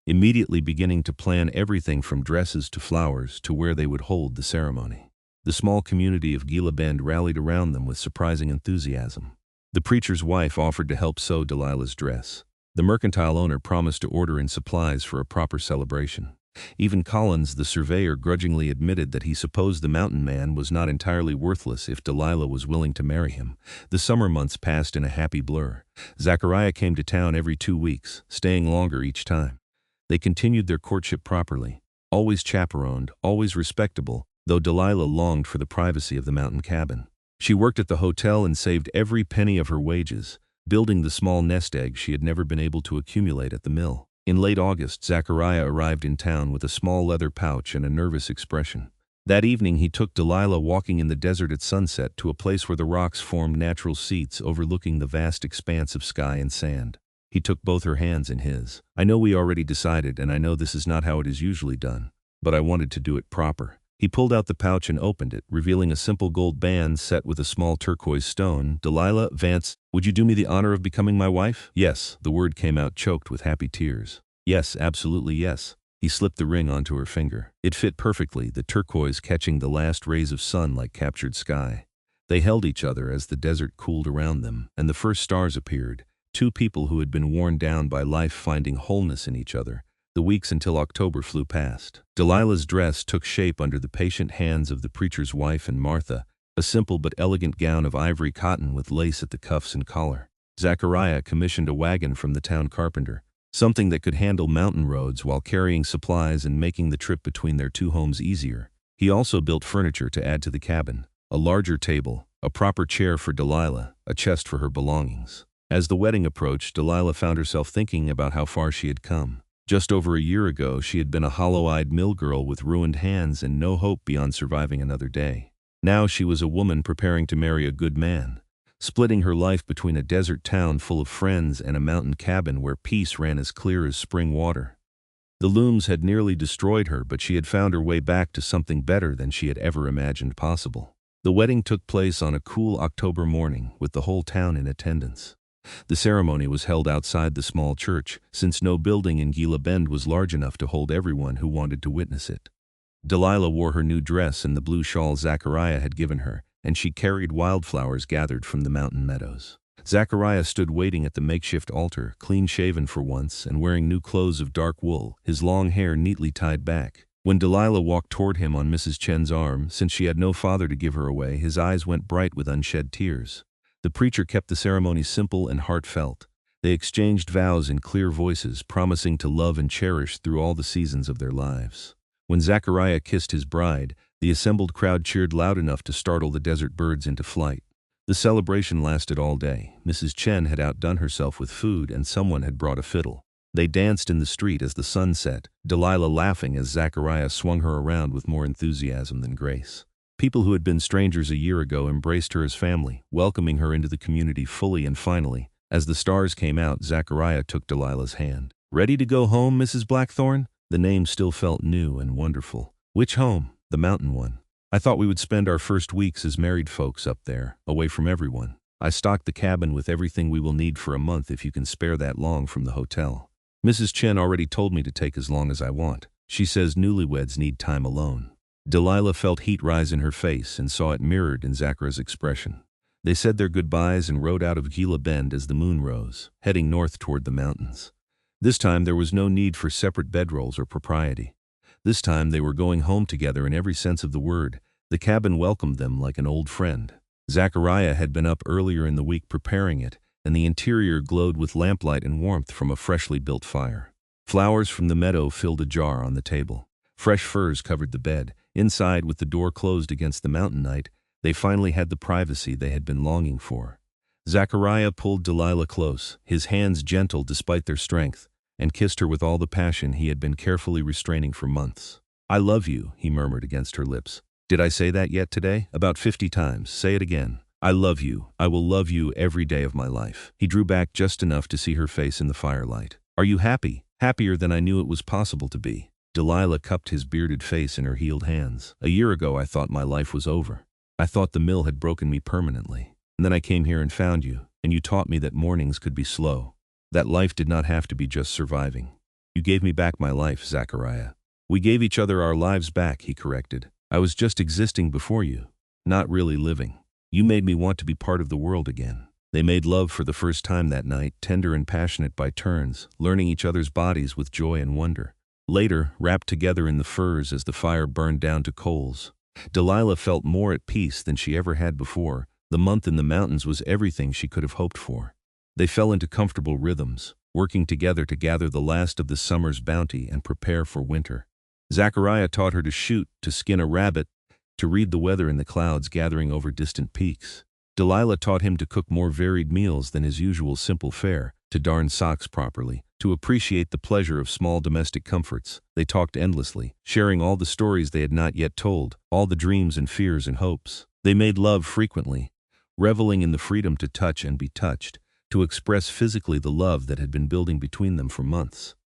immediately beginning to plan everything from dresses to flowers to where they would hold the ceremony. The small community of Gila Bend rallied around them with surprising enthusiasm. The preacher's wife offered to help sew Delilah's dress. The mercantile owner promised to order in supplies for a proper celebration. Even Collins, the surveyor, grudgingly admitted that he supposed the mountain man was not entirely worthless if Delilah was willing to marry him. The summer months passed in a happy blur. Zachariah came to town every 2 weeks, staying longer each time. They continued their courtship properly, always chaperoned, always respectable, though Delilah longed for the privacy of the mountain cabin. She worked at the hotel and saved every penny of her wages, building the small nest egg she had never been able to accumulate at the mill. In late August, Zachariah arrived in town with a small leather pouch and a nervous expression. That evening he took Delilah walking in the desert at sunset to a place where the rocks formed natural seats overlooking the vast expanse of sky and sand. He took both her hands in his. I know we already decided, and I know this is not how it is usually done, but I wanted to do it proper. He pulled out the pouch and opened it, revealing a simple gold band set with a small turquoise stone. Delilah Vance, would you do me the honor of becoming my wife? Yes, the word came out choked with happy tears. Yes, absolutely yes. He slipped the ring onto her finger. It fit perfectly, the turquoise catching the last rays of sun like captured sky. They held each other as the desert cooled around them, and the first stars appeared, two people who had been worn down by life finding wholeness in each other. The weeks until October flew past. Delilah's dress took shape under the patient hands of the preacher's wife and Martha, a simple but elegant gown of ivory cotton with lace at the cuffs and collar. Zachariah commissioned a wagon from the town carpenter, something that could handle mountain roads while carrying supplies and making the trip between their two homes easier. He also built furniture to add to the cabin, a larger table, a proper chair for Delilah, a chest for her belongings. As the wedding approached, Delilah found herself thinking about how far she had come. Just over a year ago, she had been a hollow-eyed mill girl with ruined hands and no hope beyond surviving another day. Now she was a woman preparing to marry a good man, splitting her life between a desert town full of friends and a mountain cabin where peace ran as clear as spring water. The Looms had nearly destroyed her, but she had found her way back to something better than she had ever imagined possible. The wedding took place on a cool October morning, with the whole town in attendance. The ceremony was held outside the small church, since no building in Gila Bend was large enough to hold everyone who wanted to witness it. Delilah wore her new dress and the blue shawl Zachariah had given her, and she carried wildflowers gathered from the mountain meadows. Zachariah stood waiting at the makeshift altar, clean-shaven for once and wearing new clothes of dark wool, his long hair neatly tied back. When Delilah walked toward him on Mrs. Chen's arm, since she had no father to give her away, his eyes went bright with unshed tears. The preacher kept the ceremony simple and heartfelt. They exchanged vows in clear voices, promising to love and cherish through all the seasons of their lives. When Zachariah kissed his bride, The assembled crowd cheered loud enough to startle the desert birds into flight. The celebration lasted all day. Mrs. Chen had outdone herself with food, and someone had brought a fiddle. They danced in the street as the sun set, Delilah laughing as Zachariah swung her around with more enthusiasm than grace. People who had been strangers a year ago embraced her as family, welcoming her into the community fully, and finally, as the stars came out, Zachariah took Delilah's hand. "Ready to go home, Mrs. Blackthorne?" The name still felt new and wonderful. "Which home?" "The mountain one. I thought we would spend our first weeks as married folks up there, away from everyone. I stocked the cabin with everything we will need for a month if you can spare that long from the hotel. Mrs. Chen already told me to take as long as I want. She says newlyweds need time alone." Delilah felt heat rise in her face and saw it mirrored in Zachariah's expression. They said their goodbyes and rode out of Gila Bend as the moon rose, heading north toward the mountains. This time there was no need for separate bedrolls or propriety. This time they were going home together in every sense of the word. The cabin welcomed them like an old friend. Zachariah had been up earlier in the week preparing it, and the interior glowed with lamplight and warmth from a freshly built fire. Flowers from the meadow filled a jar on the table. Fresh furs covered the bed. Inside, with the door closed against the mountain night, they finally had the privacy they had been longing for. Zachariah pulled Delilah close, his hands gentle despite their strength, and kissed her with all the passion he had been carefully restraining for months. "I love you," he murmured against her lips. "Did I say that yet today?" "About 50 times. Say it again." "I love you. I will love you every day of my life." He drew back just enough to see her face in the firelight. "Are you happy?" "Happier than I knew it was possible to be." Delilah cupped his bearded face in her healed hands. "A year ago I thought my life was over. I thought the mill had broken me permanently. And then I came here and found you, and you taught me that mornings could be slow. That life did not have to be just surviving. You gave me back my life, Zachariah." "We gave each other our lives back," he corrected. "I was just existing before you, not really living. You made me want to be part of the world again." They made love for the first time that night, tender and passionate by turns, learning each other's bodies with joy and wonder. Later, wrapped together in the furs as the fire burned down to coals, Delilah felt more at peace than she ever had before. The month in the mountains was everything she could have hoped for. They fell into comfortable rhythms, working together to gather the last of the summer's bounty and prepare for winter. Zachariah taught her to shoot, to skin a rabbit, to read the weather in the clouds gathering over distant peaks. Delilah taught him to cook more varied meals than his usual simple fare, to darn socks properly, to appreciate the pleasure of small domestic comforts. They talked endlessly, sharing all the stories they had not yet told, all the dreams and fears and hopes. They made love frequently, reveling in the freedom to touch and be touched, to express physically the love that had been building between them for months.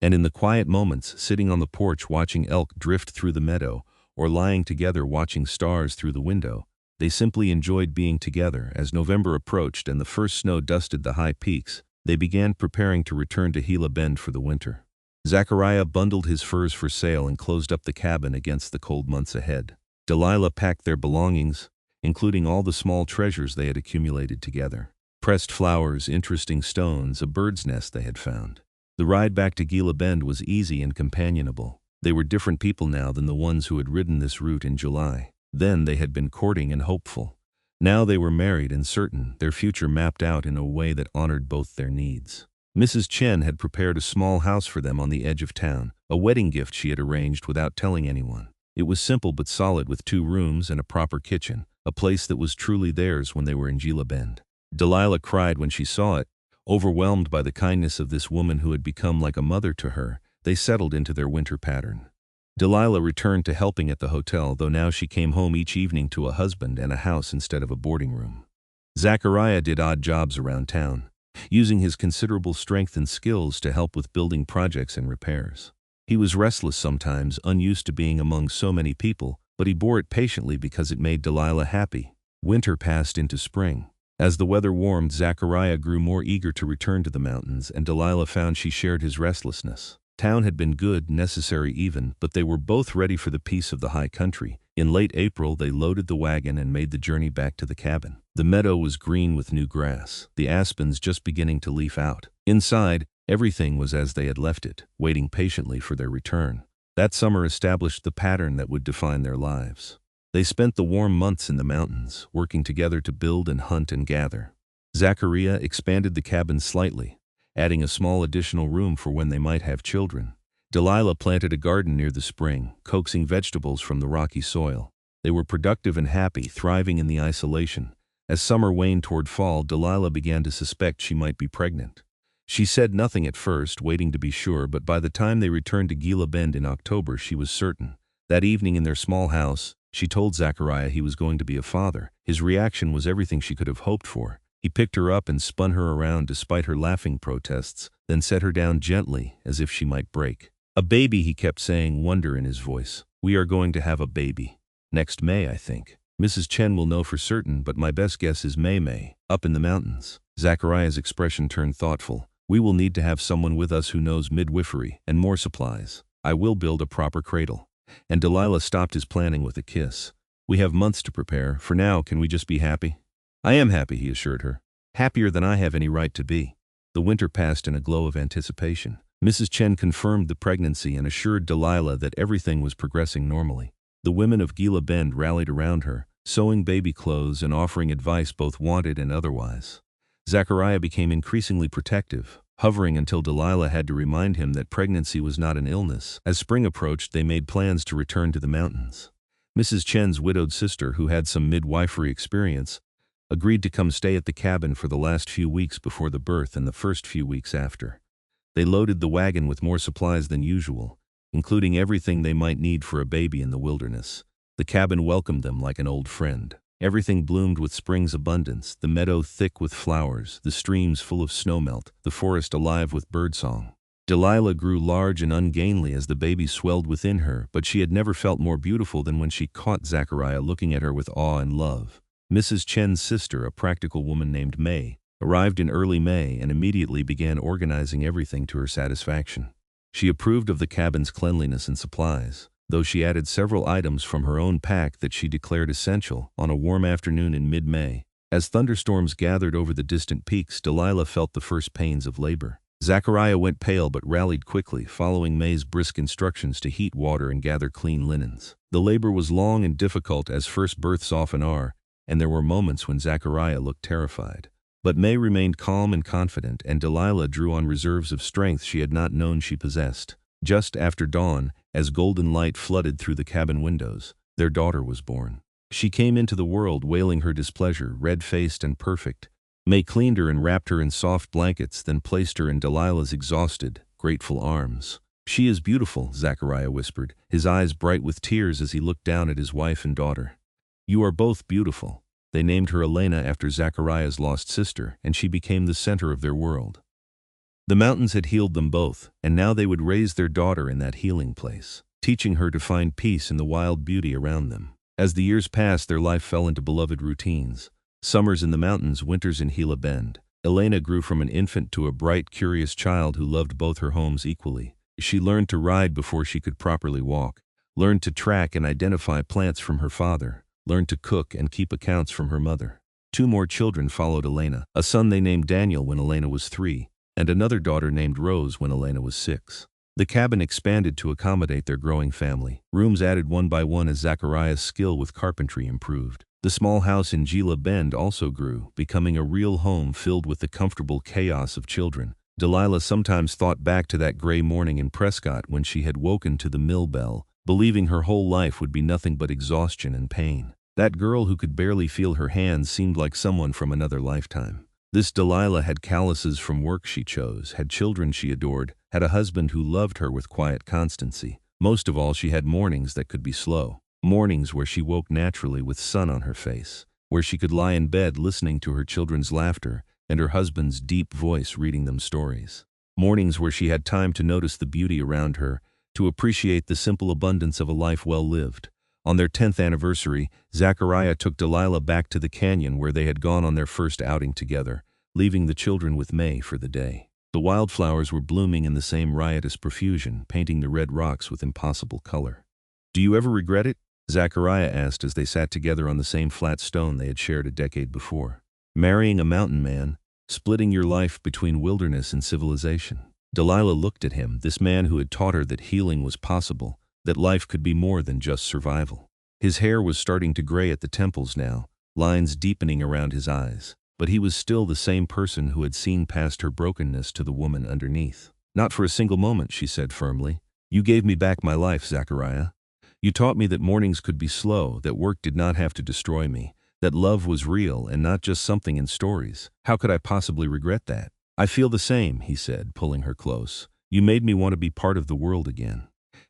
And in the quiet moments, sitting on the porch watching elk drift through the meadow, or lying together watching stars through the window, they simply enjoyed being together. As November approached and the first snow dusted the high peaks, they began preparing to return to Gila Bend for the winter. Zachariah bundled his furs for sale and closed up the cabin against the cold months ahead. Delilah packed their belongings, including all the small treasures they had accumulated together. Pressed flowers, interesting stones, a bird's nest they had found. The ride back to Gila Bend was easy and companionable. They were different people now than the ones who had ridden this route in July. Then they had been courting and hopeful. Now they were married and certain, their future mapped out in a way that honored both their needs. Mrs. Chen had prepared a small house for them on the edge of town, a wedding gift she had arranged without telling anyone. It was simple but solid, with 2 rooms and a proper kitchen, a place that was truly theirs when they were in Gila Bend. Delilah cried when she saw it. Overwhelmed by the kindness of this woman who had become like a mother to her, they settled into their winter pattern. Delilah returned to helping at the hotel, though now she came home each evening to a husband and a house instead of a boarding room. Zachariah did odd jobs around town, using his considerable strength and skills to help with building projects and repairs. He was restless sometimes, unused to being among so many people, but he bore it patiently because it made Delilah happy. Winter passed into spring. As the weather warmed, Zachariah grew more eager to return to the mountains, and Delilah found she shared his restlessness. Town had been good, necessary even, but they were both ready for the peace of the high country. In late April, they loaded the wagon and made the journey back to the cabin. The meadow was green with new grass, the aspens just beginning to leaf out. Inside, everything was as they had left it, waiting patiently for their return. That summer established the pattern that would define their lives. They spent the warm months in the mountains, working together to build and hunt and gather. Zachariah expanded the cabin slightly, adding a small additional room for when they might have children. Delilah planted a garden near the spring, coaxing vegetables from the rocky soil. They were productive and happy, thriving in the isolation. As summer waned toward fall, Delilah began to suspect she might be pregnant. She said nothing at first, waiting to be sure, but by the time they returned to Gila Bend in October, she was certain. That evening in their small house, she told Zachariah he was going to be a father. His reaction was everything she could have hoped for. He picked her up and spun her around despite her laughing protests, then set her down gently, as if she might break. "A baby," he kept saying, wonder in his voice. "We are going to have a baby. Next May, I think. Mrs. Chen will know for certain, but my best guess is May, up in the mountains." Zachariah's expression turned thoughtful. "We will need to have someone with us who knows midwifery and more supplies. I will build a proper cradle." And Delilah stopped his planning with a kiss. "We have months to prepare. For now, can we just be happy?" "I am happy," he assured her. "Happier than I have any right to be." The winter passed in a glow of anticipation. Mrs. Chen confirmed the pregnancy and assured Delilah that everything was progressing normally. The women of Gila Bend rallied around her, sewing baby clothes and offering advice both wanted and otherwise. Zachariah became increasingly protective, hovering until Delilah had to remind him that pregnancy was not an illness. As spring approached, they made plans to return to the mountains. Mrs. Chen's widowed sister, who had some midwifery experience, agreed to come stay at the cabin for the last few weeks before the birth and the first few weeks after. They loaded the wagon with more supplies than usual, including everything they might need for a baby in the wilderness. The cabin welcomed them like an old friend. Everything bloomed with spring's abundance, the meadow thick with flowers, the streams full of snowmelt, the forest alive with birdsong. Delilah grew large and ungainly as the baby swelled within her, but she had never felt more beautiful than when she caught Zachariah looking at her with awe and love. Mrs. Chen's sister, a practical woman named May, arrived in early May and immediately began organizing everything to her satisfaction. She approved of the cabin's cleanliness and supplies, though she added several items from her own pack that she declared essential. On a warm afternoon in mid-May, as thunderstorms gathered over the distant peaks, Delilah felt the first pains of labor. Zachariah went pale but rallied quickly, following May's brisk instructions to heat water and gather clean linens. The labor was long and difficult, as first births often are, and there were moments when Zachariah looked terrified. But May remained calm and confident, and Delilah drew on reserves of strength she had not known she possessed. Just after dawn, as golden light flooded through the cabin windows, their daughter was born. She came into the world wailing her displeasure, red-faced and perfect. May cleaned her and wrapped her in soft blankets, then placed her in Delilah's exhausted, grateful arms. "She is beautiful," Zachariah whispered, his eyes bright with tears as he looked down at his wife and daughter. "You are both beautiful." They named her Elena after Zachariah's lost sister, and she became the center of their world. The mountains had healed them both, and now they would raise their daughter in that healing place, teaching her to find peace in the wild beauty around them. As the years passed, their life fell into beloved routines. Summers in the mountains, winters in Gila Bend. Elena grew from an infant to a bright, curious child who loved both her homes equally. She learned to ride before she could properly walk, learned to track and identify plants from her father, learned to cook and keep accounts from her mother. 2 more children followed Elena, a son they named Daniel when Elena was 3, and another daughter named Rose when Elena was 6. The cabin expanded to accommodate their growing family. Rooms added one by one as Zachariah's skill with carpentry improved. The small house in Gila Bend also grew, becoming a real home filled with the comfortable chaos of children. Delilah sometimes thought back to that gray morning in Prescott when she had woken to the mill bell, believing her whole life would be nothing but exhaustion and pain. That girl who could barely feel her hands seemed like someone from another lifetime. This Delilah had calluses from work she chose, had children she adored, had a husband who loved her with quiet constancy. Most of all, she had mornings that could be slow. Mornings where she woke naturally with sun on her face, where she could lie in bed listening to her children's laughter and her husband's deep voice reading them stories. Mornings where she had time to notice the beauty around her, to appreciate the simple abundance of a life well lived. On their 10th anniversary, Zachariah took Delilah back to the canyon where they had gone on their first outing together, leaving the children with May for the day. The wildflowers were blooming in the same riotous profusion, painting the red rocks with impossible color. "Do you ever regret it?" Zachariah asked as they sat together on the same flat stone they had shared a decade before. "Marrying a mountain man, splitting your life between wilderness and civilization." Delilah looked at him, this man who had taught her that healing was possible, that life could be more than just survival. His hair was starting to gray at the temples now, lines deepening around his eyes, but he was still the same person who had seen past her brokenness to the woman underneath. "Not for a single moment," she said firmly. You gave me back my life, Zachariah. You taught me that mornings could be slow, that work did not have to destroy me, that love was real and not just something in stories. How could I possibly regret that? I feel the same, he said, pulling her close. You made me want to be part of the world again.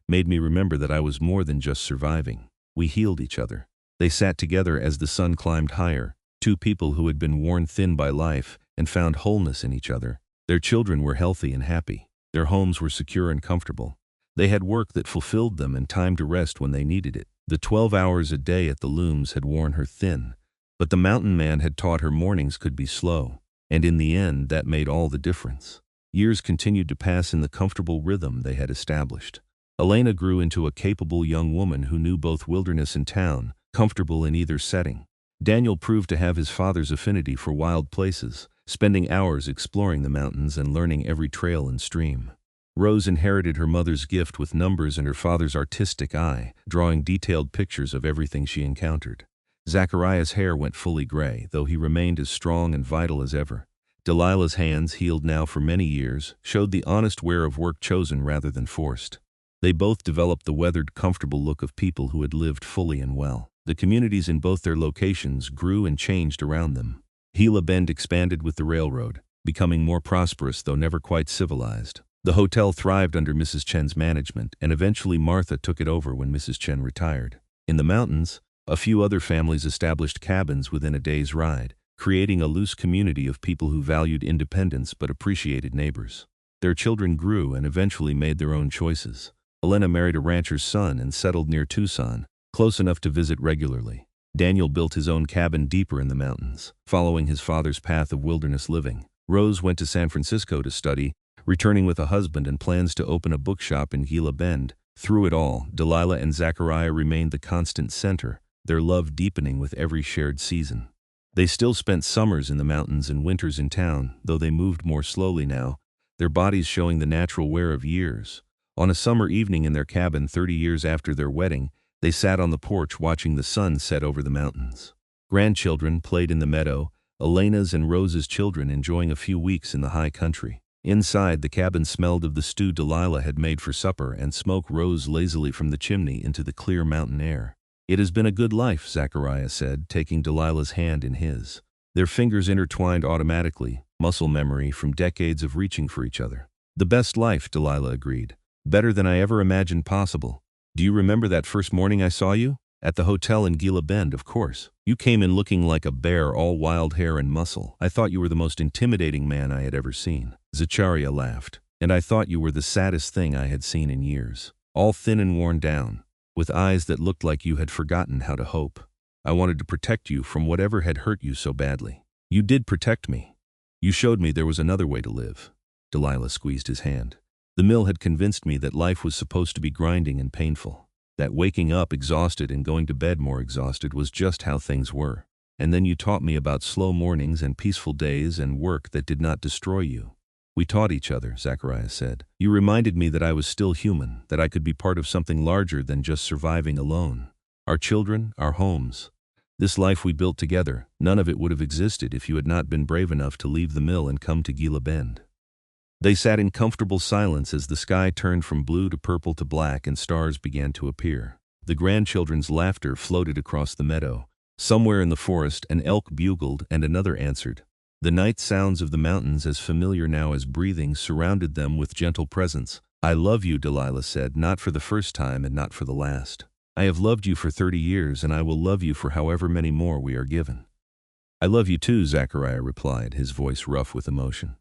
Made me remember that I was more than just surviving. We healed each other. They sat together as the sun climbed higher, two people who had been worn thin by life and found wholeness in each other. Their children were healthy and happy. Their homes were secure and comfortable. They had work that fulfilled them and time to rest when they needed it. The 12 hours a day at the Looms had worn her thin, but the mountain man had taught her mornings could be slow, and in the end that made all the difference. Years continued to pass in the comfortable rhythm they had established. Elena grew into a capable young woman who knew both wilderness and town, comfortable in either setting. Daniel proved to have his father's affinity for wild places, spending hours exploring the mountains and learning every trail and stream. Rose inherited her mother's gift with numbers and her father's artistic eye, drawing detailed pictures of everything she encountered. Zachariah's hair went fully gray, though he remained as strong and vital as ever. Delilah's hands, healed now for many years, showed the honest wear of work chosen rather than forced. They both developed the weathered, comfortable look of people who had lived fully and well. The communities in both their locations grew and changed around them. Gila Bend expanded with the railroad, becoming more prosperous though never quite civilized. The hotel thrived under Mrs. Chen's management, and eventually Martha took it over when Mrs. Chen retired. In the mountains, a few other families established cabins within a day's ride, creating a loose community of people who valued independence but appreciated neighbors. Their children grew and eventually made their own choices. Elena married a rancher's son and settled near Tucson, close enough to visit regularly. Daniel built his own cabin deeper in the mountains, following his father's path of wilderness living. Rose went to San Francisco to study, returning with a husband and plans to open a bookshop in Gila Bend. Through it all, Delilah and Zachariah remained the constant center, their love deepening with every shared season. They still spent summers in the mountains and winters in town, though they moved more slowly now, their bodies showing the natural wear of years. On a summer evening in their cabin 30 years after their wedding, they sat on the porch watching the sun set over the mountains. Grandchildren played in the meadow, Elena's and Rose's children enjoying a few weeks in the high country. Inside, the cabin smelled of the stew Delilah had made for supper, and smoke rose lazily from the chimney into the clear mountain air. It has been a good life, Zachariah said, taking Delilah's hand in his. Their fingers intertwined automatically, muscle memory from decades of reaching for each other. The best life, Delilah agreed. Better than I ever imagined possible. Do you remember that first morning I saw you? At the hotel in Gila Bend, of course. You came in looking like a bear, all wild hair and muscle. I thought you were the most intimidating man I had ever seen. Zachariah laughed. And I thought you were the saddest thing I had seen in years. All thin and worn down, with eyes that looked like you had forgotten how to hope. I wanted to protect you from whatever had hurt you so badly. You did protect me. You showed me there was another way to live. Delilah squeezed his hand. The mill had convinced me that life was supposed to be grinding and painful. That waking up exhausted and going to bed more exhausted was just how things were. And then you taught me about slow mornings and peaceful days and work that did not destroy you. We taught each other, Zachariah said. You reminded me that I was still human, that I could be part of something larger than just surviving alone. Our children, our homes. This life we built together, none of it would have existed if you had not been brave enough to leave the mill and come to Gila Bend. They sat in comfortable silence as the sky turned from blue to purple to black and stars began to appear. The grandchildren's laughter floated across the meadow. Somewhere in the forest, an elk bugled and another answered. The night sounds of the mountains, as familiar now as breathing, surrounded them with gentle presence. I love you, Delilah said, not for the first time and not for the last. I have loved you for 30 years, and I will love you for however many more we are given. I love you too, Zachariah replied, his voice rough with emotion.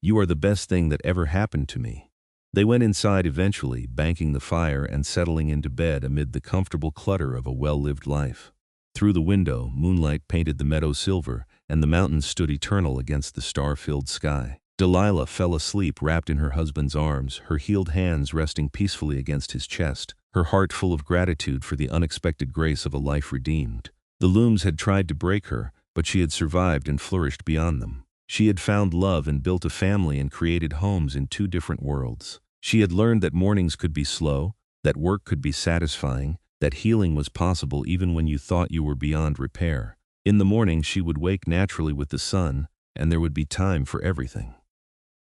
You are the best thing that ever happened to me. They went inside eventually, banking the fire and settling into bed amid the comfortable clutter of a well-lived life. Through the window, moonlight painted the meadow silver, and the mountains stood eternal against the star-filled sky. Delilah fell asleep wrapped in her husband's arms, her healed hands resting peacefully against his chest, her heart full of gratitude for the unexpected grace of a life redeemed. The Looms had tried to break her, but she had survived and flourished beyond them. She had found love and built a family and created homes in two different worlds. She had learned that mornings could be slow, that work could be satisfying, that healing was possible even when you thought you were beyond repair. In the morning she would wake naturally with the sun, and there would be time for everything.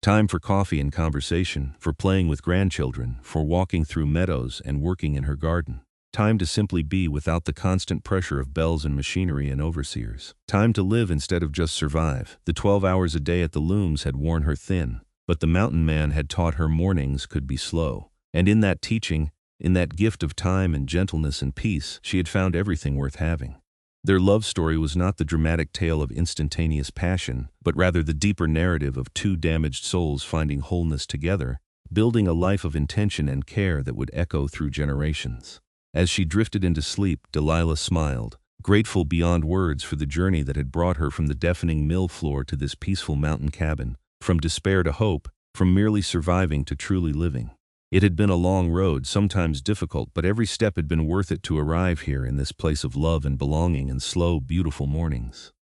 Time for coffee and conversation, for playing with grandchildren, for walking through meadows and working in her garden. Time to simply be without the constant pressure of bells and machinery and overseers. Time to live instead of just survive. The 12 hours a day at the looms had worn her thin, but the mountain man had taught her mornings could be slow. And in that teaching, in that gift of time and gentleness and peace, she had found everything worth having. Their love story was not the dramatic tale of instantaneous passion, but rather the deeper narrative of two damaged souls finding wholeness together, building a life of intention and care that would echo through generations. As she drifted into sleep, Delilah smiled, grateful beyond words for the journey that had brought her from the deafening mill floor to this peaceful mountain cabin, from despair to hope, from merely surviving to truly living. It had been a long road, sometimes difficult, but every step had been worth it to arrive here in this place of love and belonging and slow, beautiful mornings.